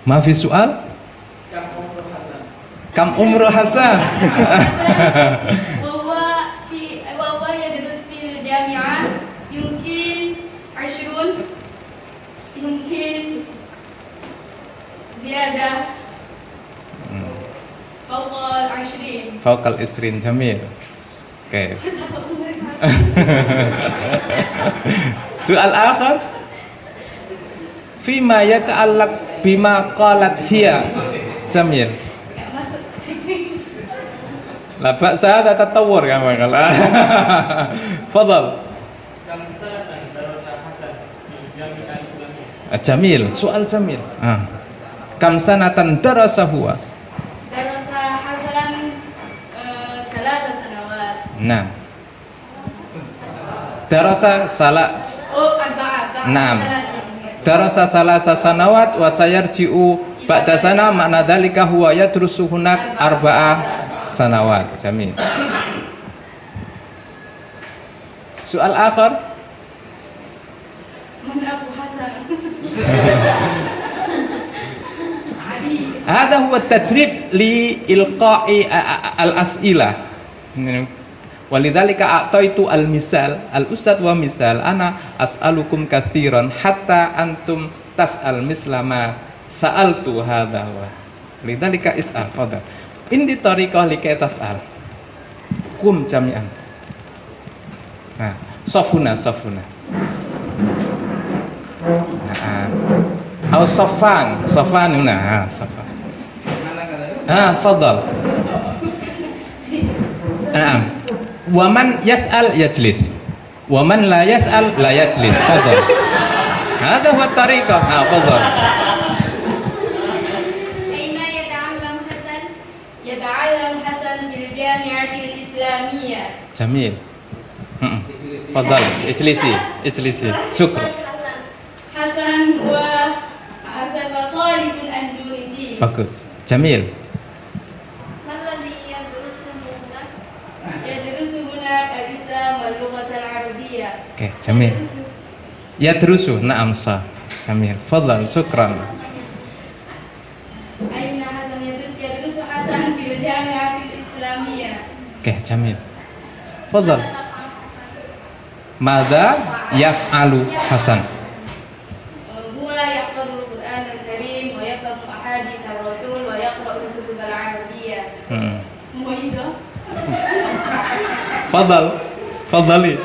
ما في سؤال؟ كم عمر حسن؟ وهو يدرس في الجامعة يمكن 20 يمكن زيادة فوق 20. فوق العشرين. جميل. اوكي. سؤال آخر فيما يتعلق بما قالت هي. جميل. لا بأس هذا تطور كما قال. تفضل. كم سنة درس حسن في الجامعة الإسلامية؟ جميل. سؤال جميل. كم سنة درس هو؟ درس حسن 3 سنوات. نعم. درس 4 نعم. درس 3 سنوات وسيرجع بعد سنة معنى ذلك هو يدرس هناك 4 سنوات. جميل. سؤال آخر. من أبو حسن؟ علي. هذا هو التدريب لإلقاء الأسئلة. ولذلك أعطيت المثال الأستاذ ومثال أنا أسألكم كثيرا حتى أنتم تسأل مثل ما سألت. هذا هو. لذلك اسأل. تفضل. إندي طريقة لكي تسأل. قم جميعا. صفنا أو صفان هنا. صفان. تفضل. نعم. ومن يسأل يجلس ومن لا يسأل لا يجلس. تفضل. هذا هو الطريقة. تفضل. أين يتعلم حسن؟ يتعلم حسن بالجامعة الإسلامية Jamil. Fadal, ijlisi. Syukran. حسن وحسن طالب أندونيسي. Bagus. Jamil. ما الذي يدرسه هناك؟ يدرس هناك الإسلام واللغة العربية. Oke, Jamil. Yadrusu, na'am sah. Jamil. Fadal, syukran. أين حسن يدرس؟ يدرس حسن في الجامعة الإسلامية. Oke, Jamil. Fadal. Mada yaf'alu Hasan? هو يحفظ القرآن الكريم ويفهم أحاديث الرسول ويقرأ الكتب العربية. هو إذا Fadali.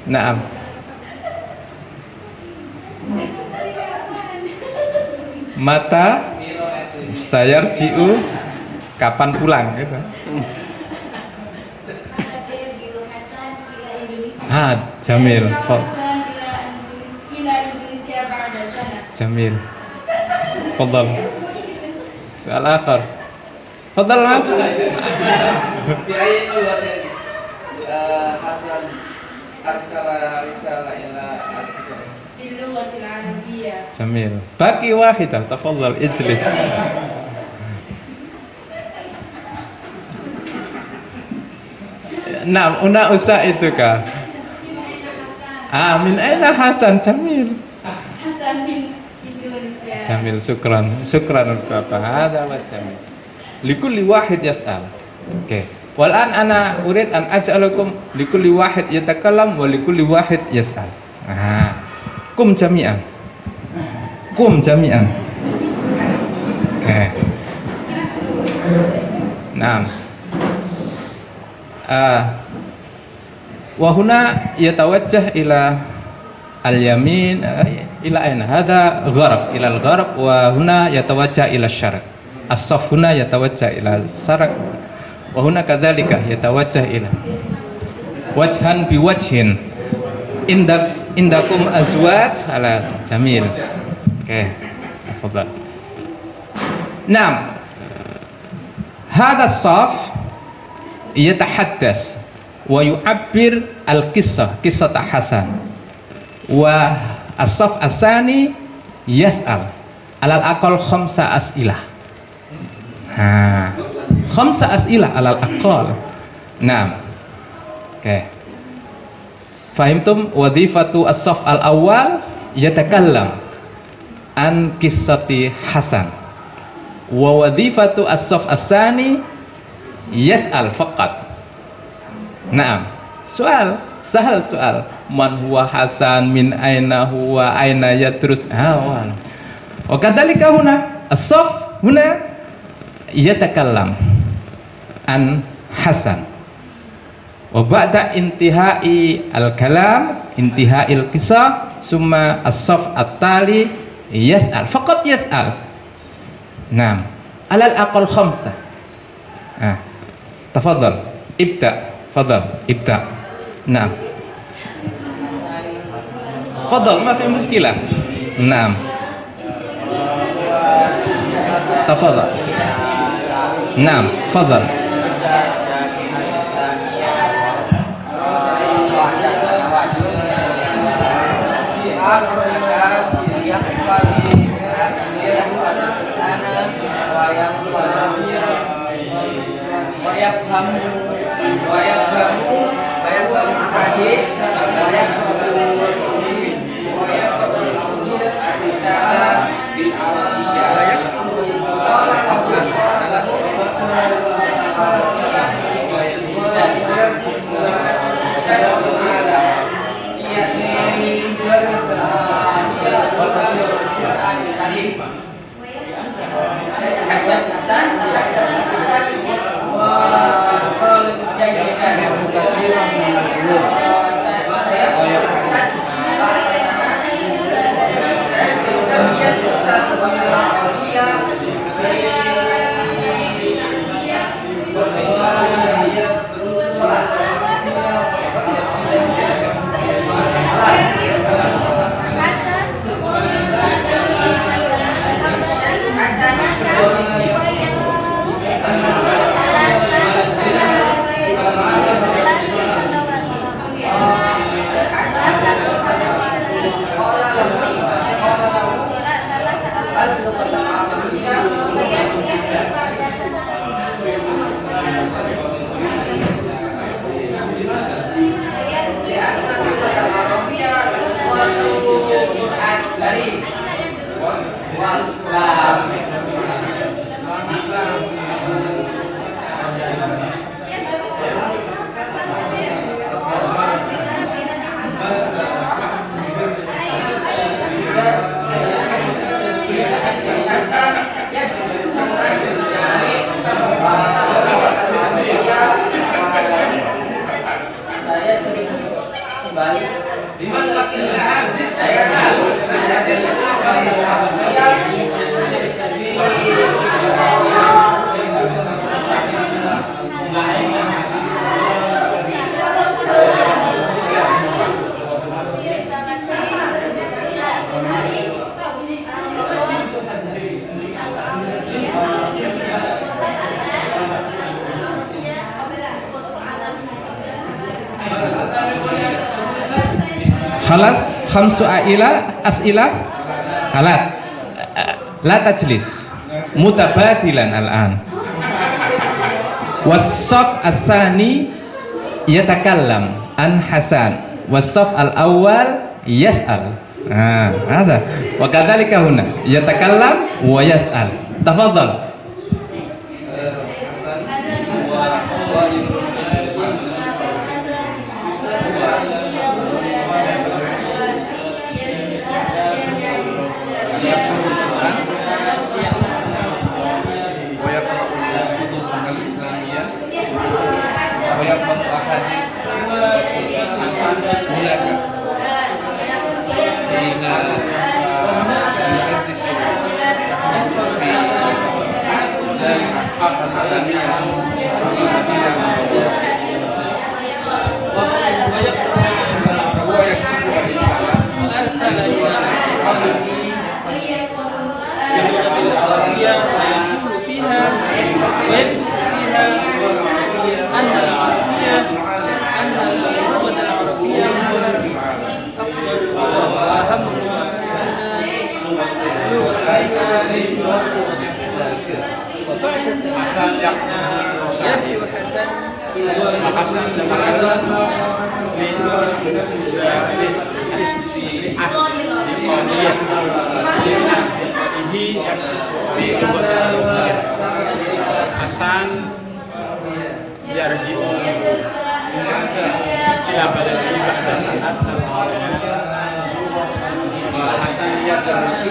Naam. Mata sayarji'u, kapan pulang gitu. Jamil. إلى إندونيسيا بعد سنة. Jamil. Fadal. Soal akhir. Fadal Mas. بأي لغة حسن أرسل رسالة إلى أصدقائه؟ باللغة العربية. Jamil. Baki wahidah, tafadhal ijlis. Nah, una usa itu kah? Min aina Hasan? Jamil. حسن من إندونيسيا. Jamil, syukran Bapak. Hada wa jamil. Likulli wahid yas'al. Oke. Wal'an ana urid an aj'alakum likulli wahid yatakallam wa likulli wahid yas'al. Kum jami'an. Oke. Naam. Wa huna yatawajjah ila al-yamin ila aina? Hada gharb, ila al-gharb wa huna yatawajjah ila asy-syarq. As-saf huna yatawajjah ila as-syarq wa huna kadzalika yatawajjah ila wajhan bi wajhin. Indakum azwaj ala jamil. Oke. Tafadhal. Naam. Hada as-saf yatahaddas wa yu'abbir al-qissah, qissah Hasan. Wa as-saf as-sani yas'al alal aqal khamsa as'ilah. Khamsa as'ilah alal aqal. Naam. Oke. Fahimtum? Wadhifatu as-saf al-awwal yatakallam an qissati Hasan. Wa wadhifatu as-saf as-sani yas'al faqat. Naam. Soal, sahal soal. Man huwa Hasan, min aina huwa, aina yadrus. Wa kadzalika huna as-saf huna yatakallam an Hasan. Wa ba'da intihai al-kalam, intihai al-qissah, summa as-saf at-tali yas'al, faqat yas'al. Naam. Alal aqal khamsah. Tafadhal, ibda. Fadal, ibda. Naam. Fadal, ma fi mushkilah. Naam. Tafadhal. Naam, fadal. Khalas, khamsu as'ilah. Khalas. La tajlis. Mutabadilan al-an. Was-saf as-sani yatakallam an Hasan. Was-saf al-awwal yas'al. Ada. Wa kadzalika huna yatakallam wa yas'al. Tafadhal. Hasan yarji'u ila baladihi ba'da sanat. Hasan yadrusu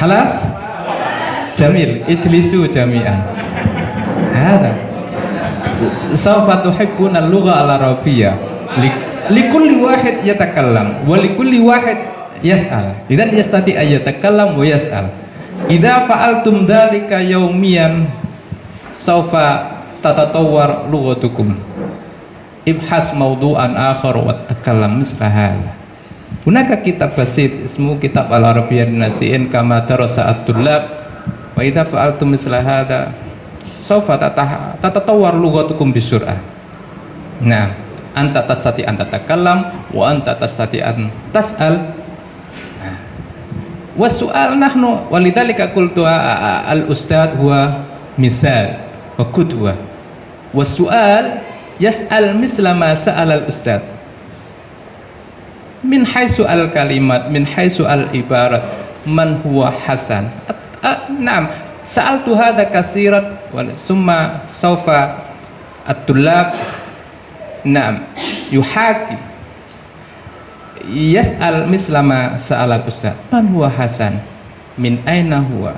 Halas? Jamil, ijlisu jami'an. Hada. Sawfa tuhibbuna al-lugha al-arabiyyah. Likulli wahid yatakallam wa likulli wahid yas'al. Idzan yastati ay yatakallam wa yas'al. Idza fa'altum dzalika yawmiyan sawfa tatatawwar lughatukum. Ibhas mawdu'an akhar wa takallam misla hadha. Hunaka kitab basit ismu kitab al-arabiyyah nasiin kama darasa at-tullab wa idza fa'altum misla hadha sawfa tatatawwar lughatukum bisur'ah. Nah, anta tastati an tatakallam wa anta tastati an tas'al. Wa su'al nahnu walidzalika qultu al-ustad huwa misal wa qudwa. Wa su'al yas'al misla ma sa'ala al-ustad. Min haitsu al-kalimat, min haitsu al-ibarat, man huwa hasan. Naam, sa'altu hadha katsiran wa summa sawfa at-tullab naam yuhaki yas'al mislama sa'al al-ustad. Man huwa hasan? Min aina huwa?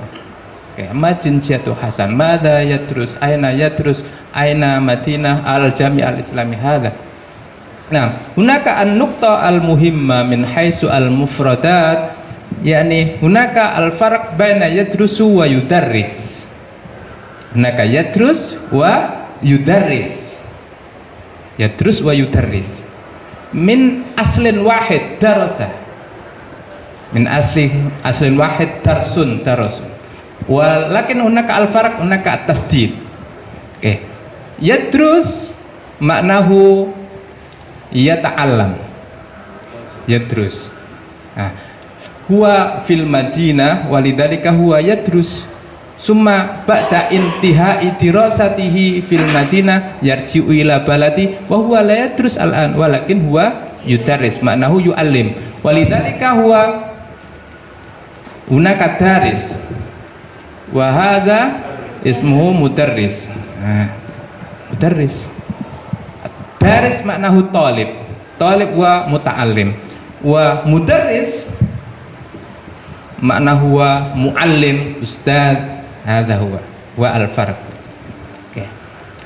Ma jinsiyatu hasan? Madza yadrus? Aina yadrus? Aina Madinah al-Jami' al-Islami hadha? Nah, hunaka an-nuqta al-muhimma min haitsu al-mufradat, yani hunaka al-farq baina yadrusu wa yudarris. Hunaka yadrus wa yudarris. Yadrus wa yudarris. min aslin wahid darasa, min aslin wahid darsun darasun, walakin hunaka al-farq, hunaka at-tasdid. Oke, yadrus maknahu yata'allam, yadrus. Nah, huwa fil Madinah walidzalika huwa yadrus, summa ba'da intihai dirasatihi fil Madinah yarji'u ila baladi wa huwa la yadrus al-an walakin huwa yudarris, maknahu yu'allim, walidzalika huwa hunaka daris wa hadha ismuhu mudarris. Nah, mudarris, daris maknahu talib, talib wa muta'allim, wa mudarris makna huwa muallim ustad, hadza huwa wa al-farq. Oke,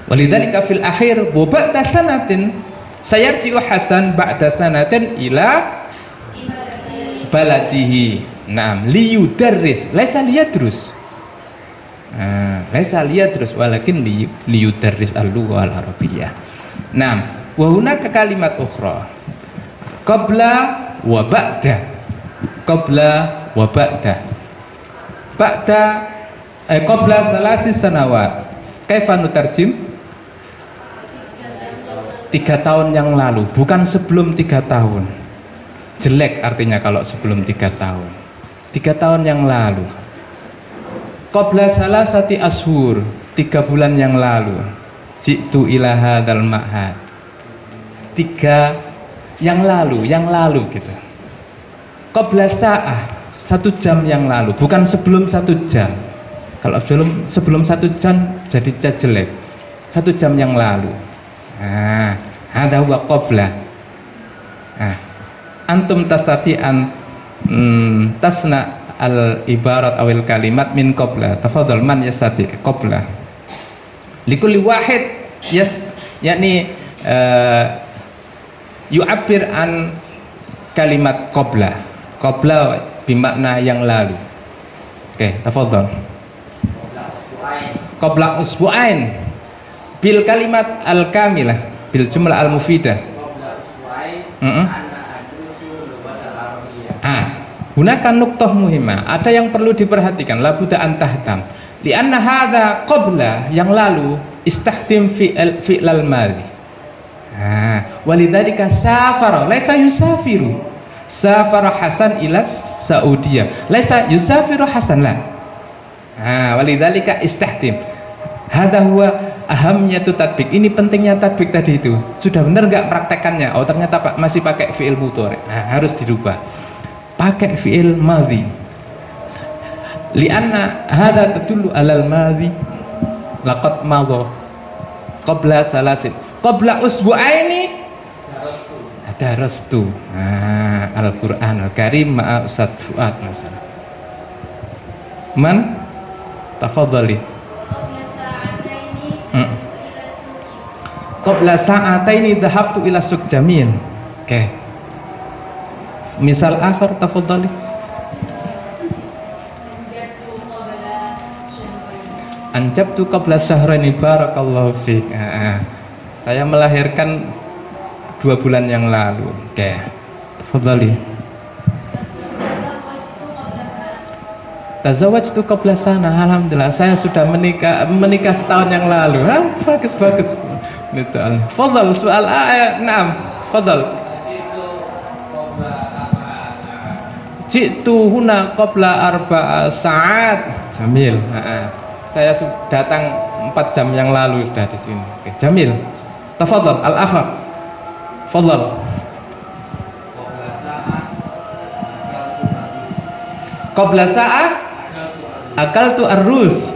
walidzalika fil akhir wa ba'da sanatin sayarji'u Hasan ba'da sanatin ila baladihi. Naam, liyudarris laisa liyadrus. Laisa liyadrus walakin liyudarris al-lugha al-arabiyyah. Naam, wa hunaka kalimat ukhra qabla wa ba'da, qabla wa ba'da, ba'da qabla salasi sanawat, kaifa nutarjim? 3 tahun yang lalu, bukan sebelum 3 tahun. Jelek artinya kalau sebelum 3 tahun. 3 tahun yang lalu. Qabla salasati ashur, 3 bulan yang lalu. Jitu ila hadzal ma'had. 3 yang lalu gitu. Qabla sa'ah, 1 jam yang lalu, bukan sebelum 1 jam. Kalau sebelum 1 jam jadi jelek. 1 jam yang lalu. Nah, hadza huwa qabla. Nah, antum tastati'an tasna al ibarat awil kalimat min qabla. Tafadhal, man yastati qabla. Likulli wahid yakni yu'abbir an kalimat qabla. Qabla bermakna yang lalu. Oke, tafadhal. Qabla usbu'ain bil kalimat al-kamilah bil jumlah al-mufidah. Gunakan nuktah muhimmah. Ada yang perlu diperhatikan, la budda an tahtam. Lianna hadza qabla yang lalu istahdim fi'lal madhi. Walidzalika safara laisa yusafiru. Safara Hasan ila Saudiyah. Laisa yusafiru Hasan la. Walidzalika istahdim. Hadza huwa ahamiyatu tatbik. Ini pentingnya tatbik tadi itu. Sudah benar enggak praktekannya? Oh, ternyata masih pakai fi'il mudhari. Harus dirubah. Pakai fi'il madhi. Lianna hadza tadullu alal madhi laqad madha qabla salasin qabla usbu'aini darastu Al-Qur'an Al-Karim ma'a Ustaz Fuad masalah. Man tafadhali. Qabla sa'ataini dhahabtu ila suq jamil. Oke. Misal akhar tafadhali. Anjabtu qabla syahraini barakallahu fiik. Saya melahirkan 2 bulan yang lalu. Oke. Tafadhali. Tazawwajtu qabla sana. Alhamdulillah saya sudah menikah setahun yang lalu. Bagus. Ini soal. Fadhal soal na'am. Fadhal. Jitu huna qabla 4 saat. Jamil. Saya sudah datang 4 jam yang lalu sudah di sini. Oke, jamil. Tafadhal al-akhar. Fadhal. Qabla sa'ah akaltu ar-rus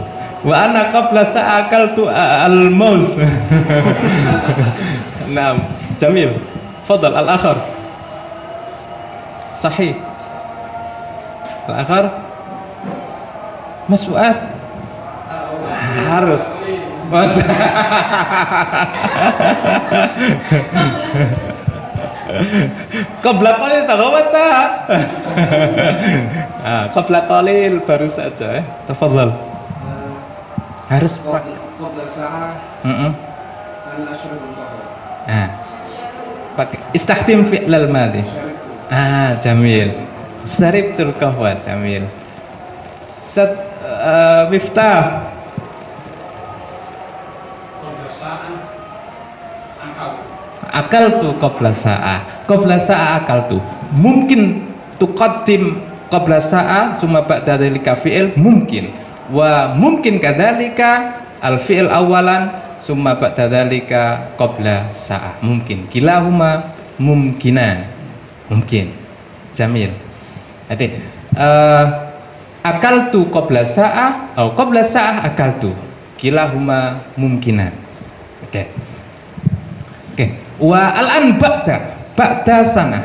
wa ana qabla sa'ah akaltu al-maus. Naam, jamil. Fadhal al-akhar. Sahih. Al-akhar. Mas Fuad. Harus. Mas. Qabla qalil taghawata. Qabla qalil baru saja Tafadhal. Harus qabla sa'ah. An ashrabul qahwa. pakai istakhdim fi'lal madhi. Jamil. Syaribtul qahwa, jamil. Ustaz Miftah. Akaltu qabla sa'ah. Qabla sa'ah akaltu. Mungkin tuqaddim qabla sa'ah summa ba'da dzalika fi'il, mungkin. Wa mungkin kadzalika al fi'il awalan summa ba'da dzalika qabla sa'ah. Mungkin. Kilahuma mumkinan. Mungkin. Jamil. Jadi akaltu qabla sa'ah atau qabla sa'ah akaltu. Kilahuma mumkinan. Oke. Oke. Wa al-an ba'da sana.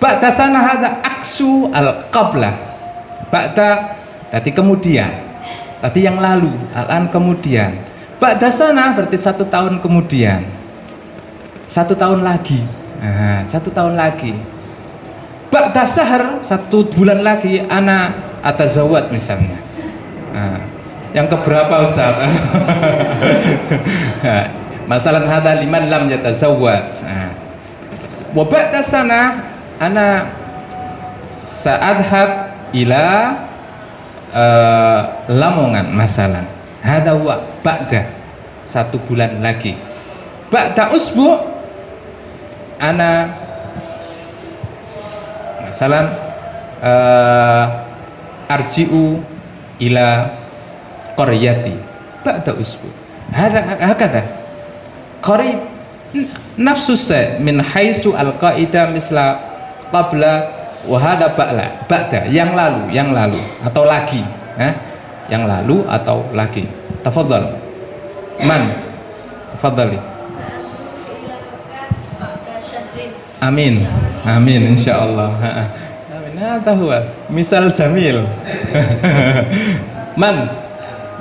Ba'da sana hadza aksu al-qabla. Ba'da tadi kemudian. Tadi yang lalu, al-an kemudian. Ba'da sana berarti 1 tahun kemudian. 1 tahun lagi. 1 tahun lagi. Ba'da syahr 1 bulan lagi ana atazawwad misalnya. Yang keberapa Ustaz? Masalan hadza liman lam yatazawwaj. Wa ba'da sana ana sa'adhab ila Lamongan masalan. Hadza wa ba'da 1 bulan lagi. Ba'da usbu' ana masalan arji'u ila qaryati ba'da usbu'. Hadza hakadha qarib nafsu min haitsu al-qaida misla qabla wa hada ba'da yang lalu atau lagi, yang lalu atau lagi. Tafadhal man, tafadhali. Amin amin insyaallah. Amin. Hadha huwa misal jamil. Man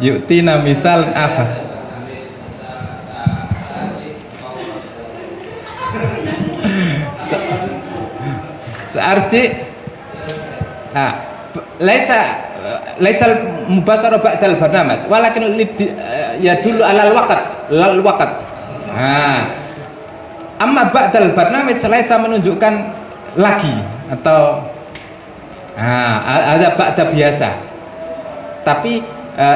yu'tina misal akhar. Searji laisa mubasara ba'dal barnamaj walakin yadullu alal waqt. Amma ba'dal barnamaj laisa menunjukkan lagi atau ada ba'da biasa. Tapi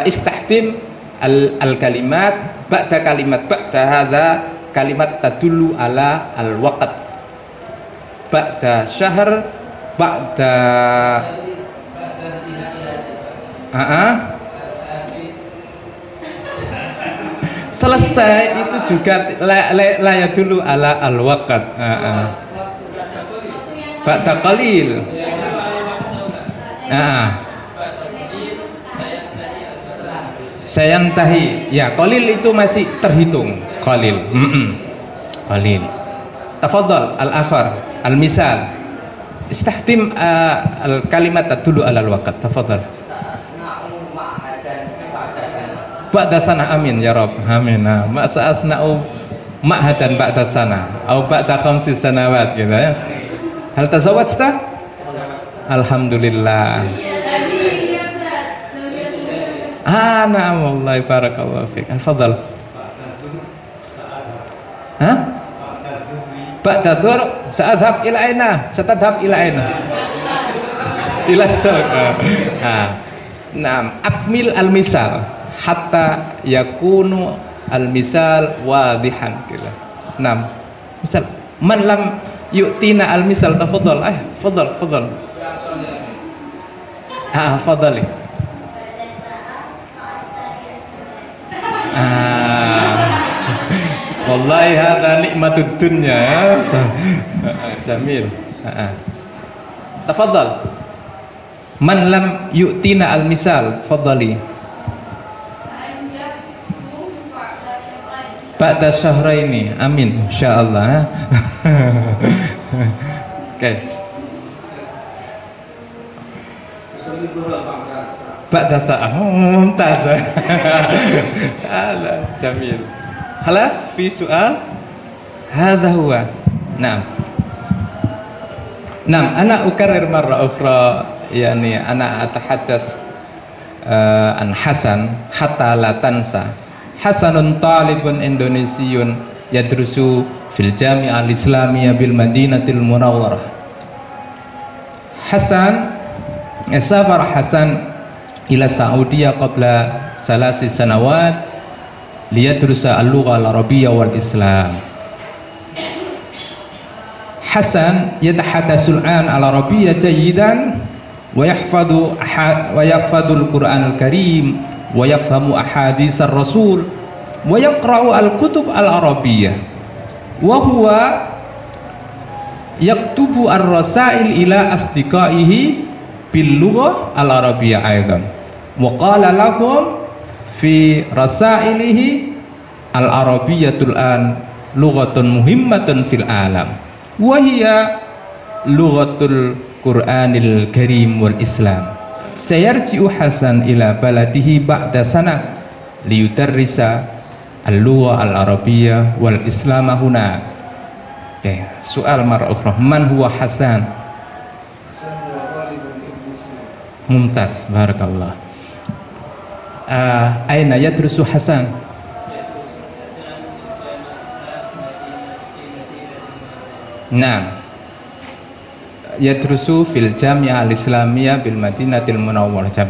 istahdim al kalimat ba'da kalimat ba'da hadza kalimat tadullu ala al waqt. Ba'da syahr ba'da selesai itu juga la dulu ala al waqt. Ba'da qalil. Sayantahi. Ya, qalil itu masih terhitung. Qalil. Qalil. Tafadhal al-akhar al-misal istahdim al-kalimat tadullu ala al-waqt. Tafadhal. Ba'da sana. Amin ya Rabb. Amin. Masa asna'u ma'hadan ba'da sana atau ba'da 5 sanawat gitu ya. Hal tazawwajta? Alhamdulillah. Na'am wallahi barakallahu fiik. Tafadhal. Ba'da dur sa'adhab ila aina? Satadhab ila aina? Ila suq. Naam, akmil al-misal hatta yakunu al-misal wadihan gitu. Naam. Misal man lam yu'tina al-misal tafadhal. Fadhal. Fadhali. Wallahi hadza nikmatud dunya. Jamil. Tafadhal. Man lam yu'tina al-misal, fadhali. Ba'da syahraini. Amin insyaallah. Oke. Ba'da sa'ah. Mumtaz. Jamil. Halas fi soal hadha huwa. Naam, ana ukarrir marra ukhra, yani ana atahaddas an Hasan hatta la tansa. Hasanun talibun Indonesiun yadrusu fil Jami'ah al-Islamiyah bil Madinatil Munawwarah. Safar Hasan ila Saudiyah qabla 3 sanawat liyadrusa al-lugha al-arabiyyah wal Islam. Hasan yatahadatsul an al-arabiyyah jayyidan wa yahfadhu al-Qur'an al-Karim wa yafhamu ahadits ar-Rasul wa yaqra'u al-kutub al-arabiyyah wa huwa yaktubu ar-rasail ila asdiqaihi bil lughah al-arabiyyah aidan wa qala lahum fi rasailihi al-arabiyyatul an lughatun muhimmatun fil alam wa hiya lughatul Qur'anil Karim wal Islam. Sayarji'u Hasan ila baladihi ba'da sana liyudarrisa al-lugha al-arabiyyah wal Islam huna. Oke, soal marah ukhra, man huwa Hasan? Mumtaz, barakallah. Aina yadrusu Hasan? Nah, yadrusu fil Jami'ah al-Islamiyah bil Madinatil Munawwarah.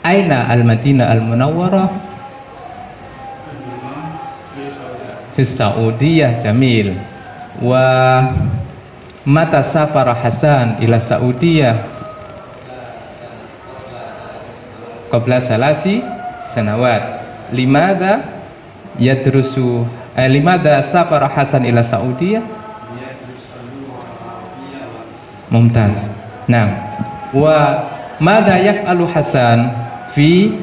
Aina al-Madinah al-Munawwarah? Fi Saudiyah. Jamil. Wa mata safara Hasan ila Saudiyah? Qabla 3 sanawat. Limadha yadrusu limadha safara Hasan ila Saudiyah? Mumtaz. Nah, wa madza yaf'alu Hasan fi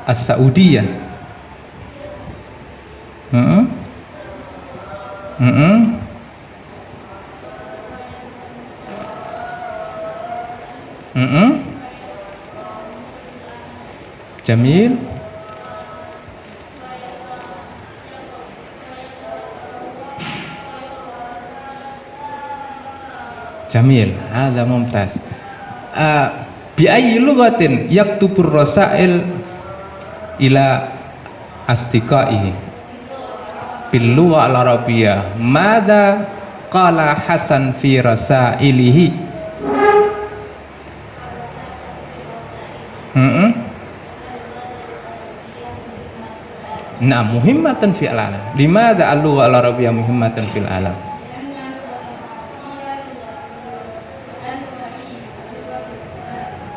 as-Saudiyah? Jamil. Jamil, hadza mumtaz. Bi ayyi lughatin yaktubur rasail ila asdiqaihi bil lugha al-arabiyyah? Madza qala Hasan fi rasailihi? Nah, muhimmatan fil alam. Limadza al-lugha al-arabiyyah muhimmatan fil alam?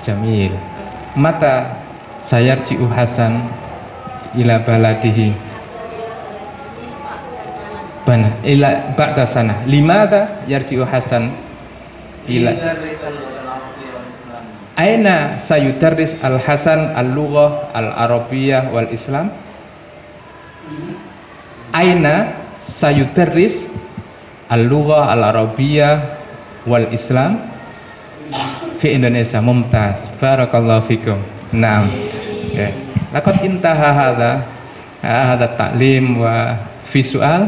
Jamil. Mata sayarji'u Hasan ila baladihi? Bana ila ba'da sana. Limadha yarji'u Hasan ila aina sayudarris al-Hasan al-lughah al-arabiyyah wal Islam? Aina sayudarris al-lughah al-arabiyyah wal Islam? Fi Indonesia. Mumtaz, barakallahu fikum. Naam. Okay. Laqad intaha hadha ta'lim wa fi su'al?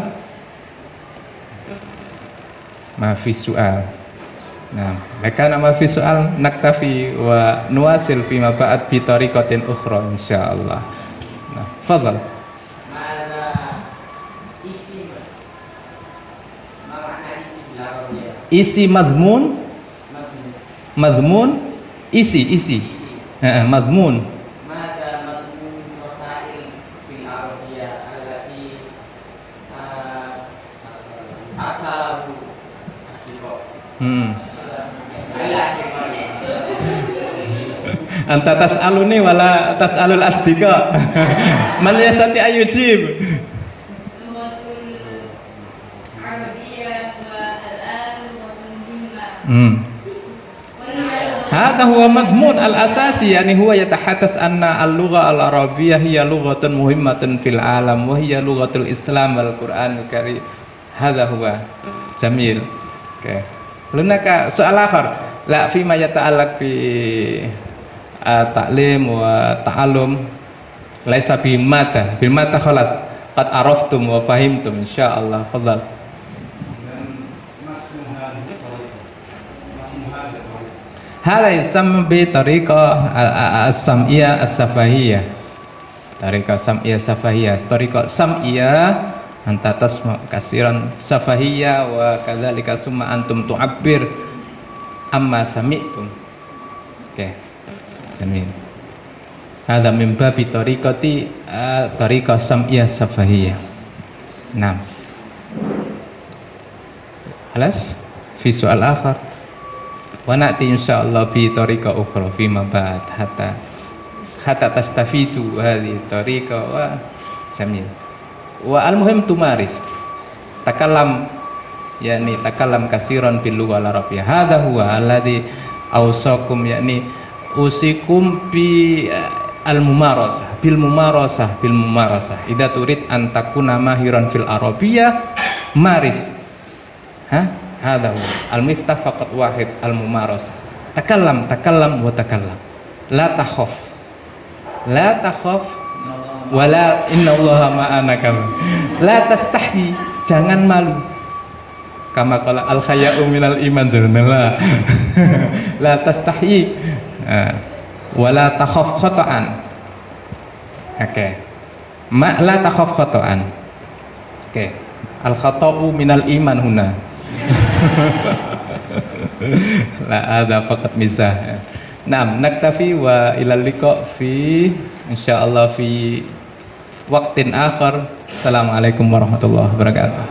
Ma fi su'al. Naam. Maka ma fi su'al naktafi wa nuwasil fi ma ba'd bi tariqatin ukhra insyaallah. Nah, fadhal. Isi madmun, madmun, isi, madmun. Mada madmun rasail fil arabiyyah allati asalu asdiqa. Anta tas'aluni wala tas'alul asdiqa. Man yastati ayujib. Hadha huwa madmun al-asasi, yani huwa yatahadas anna al-lugha al-arabiyyah hiya lughatun muhimmatun fil alam wa hiya lughatul Islam wal Qur'anil Karim. Hadha huwa. Jamil. Oke. Lunaka soal akhar la fi ma yata'allaq bi ta'lim wa ta'allum laisa bi mata khalas qad araftum wa fahimtum insyaallah. Fadhal. Hala yusamma bi tariqah as-sam'iyah as-safahiyah. Tariqah sam'iyah safahiyah. Tariqah sam'iyah anta tasma kasiran safahiyya wa kadzalika summa antum tu'abbir amma sami'tum. Oke. Sami. Hadza min babi tariqati tariqah sam'iyah safahiyya. Nah. Halas fi soal akhar. Wa na'ti insyaallah fi tariqah ukhra fi ma ba'd hatta tastafidu hadhihi tariqah wa sami. Wa al-muhim tumaris takallam yakni takallam kasiran bil lughah al-arabiyyah. Hadha huwa alladhi awsaqum yakni usikum bi al-mumarasah bil mumarasah idza turid an takuna mahiran fil arabiyyah maris. Hadha huwa al-miftah faqat wahid al-mumarasah. Takallam wa takallam. La takhaf wala innallaha ma'ana kama. La tastahi, jangan malu. Kama qala al haya'u minal iman jurnala. La tastahi wala takhaf khata'an. Oke. Ma la takhaf khata'an. Oke. Al khata'u minal iman huna. La ada faqat mizah. Naam, naktafi wa ilal liqa fi insyaallah fi waqtin akhar. Assalamualaikum warahmatullahi wabarakatuh.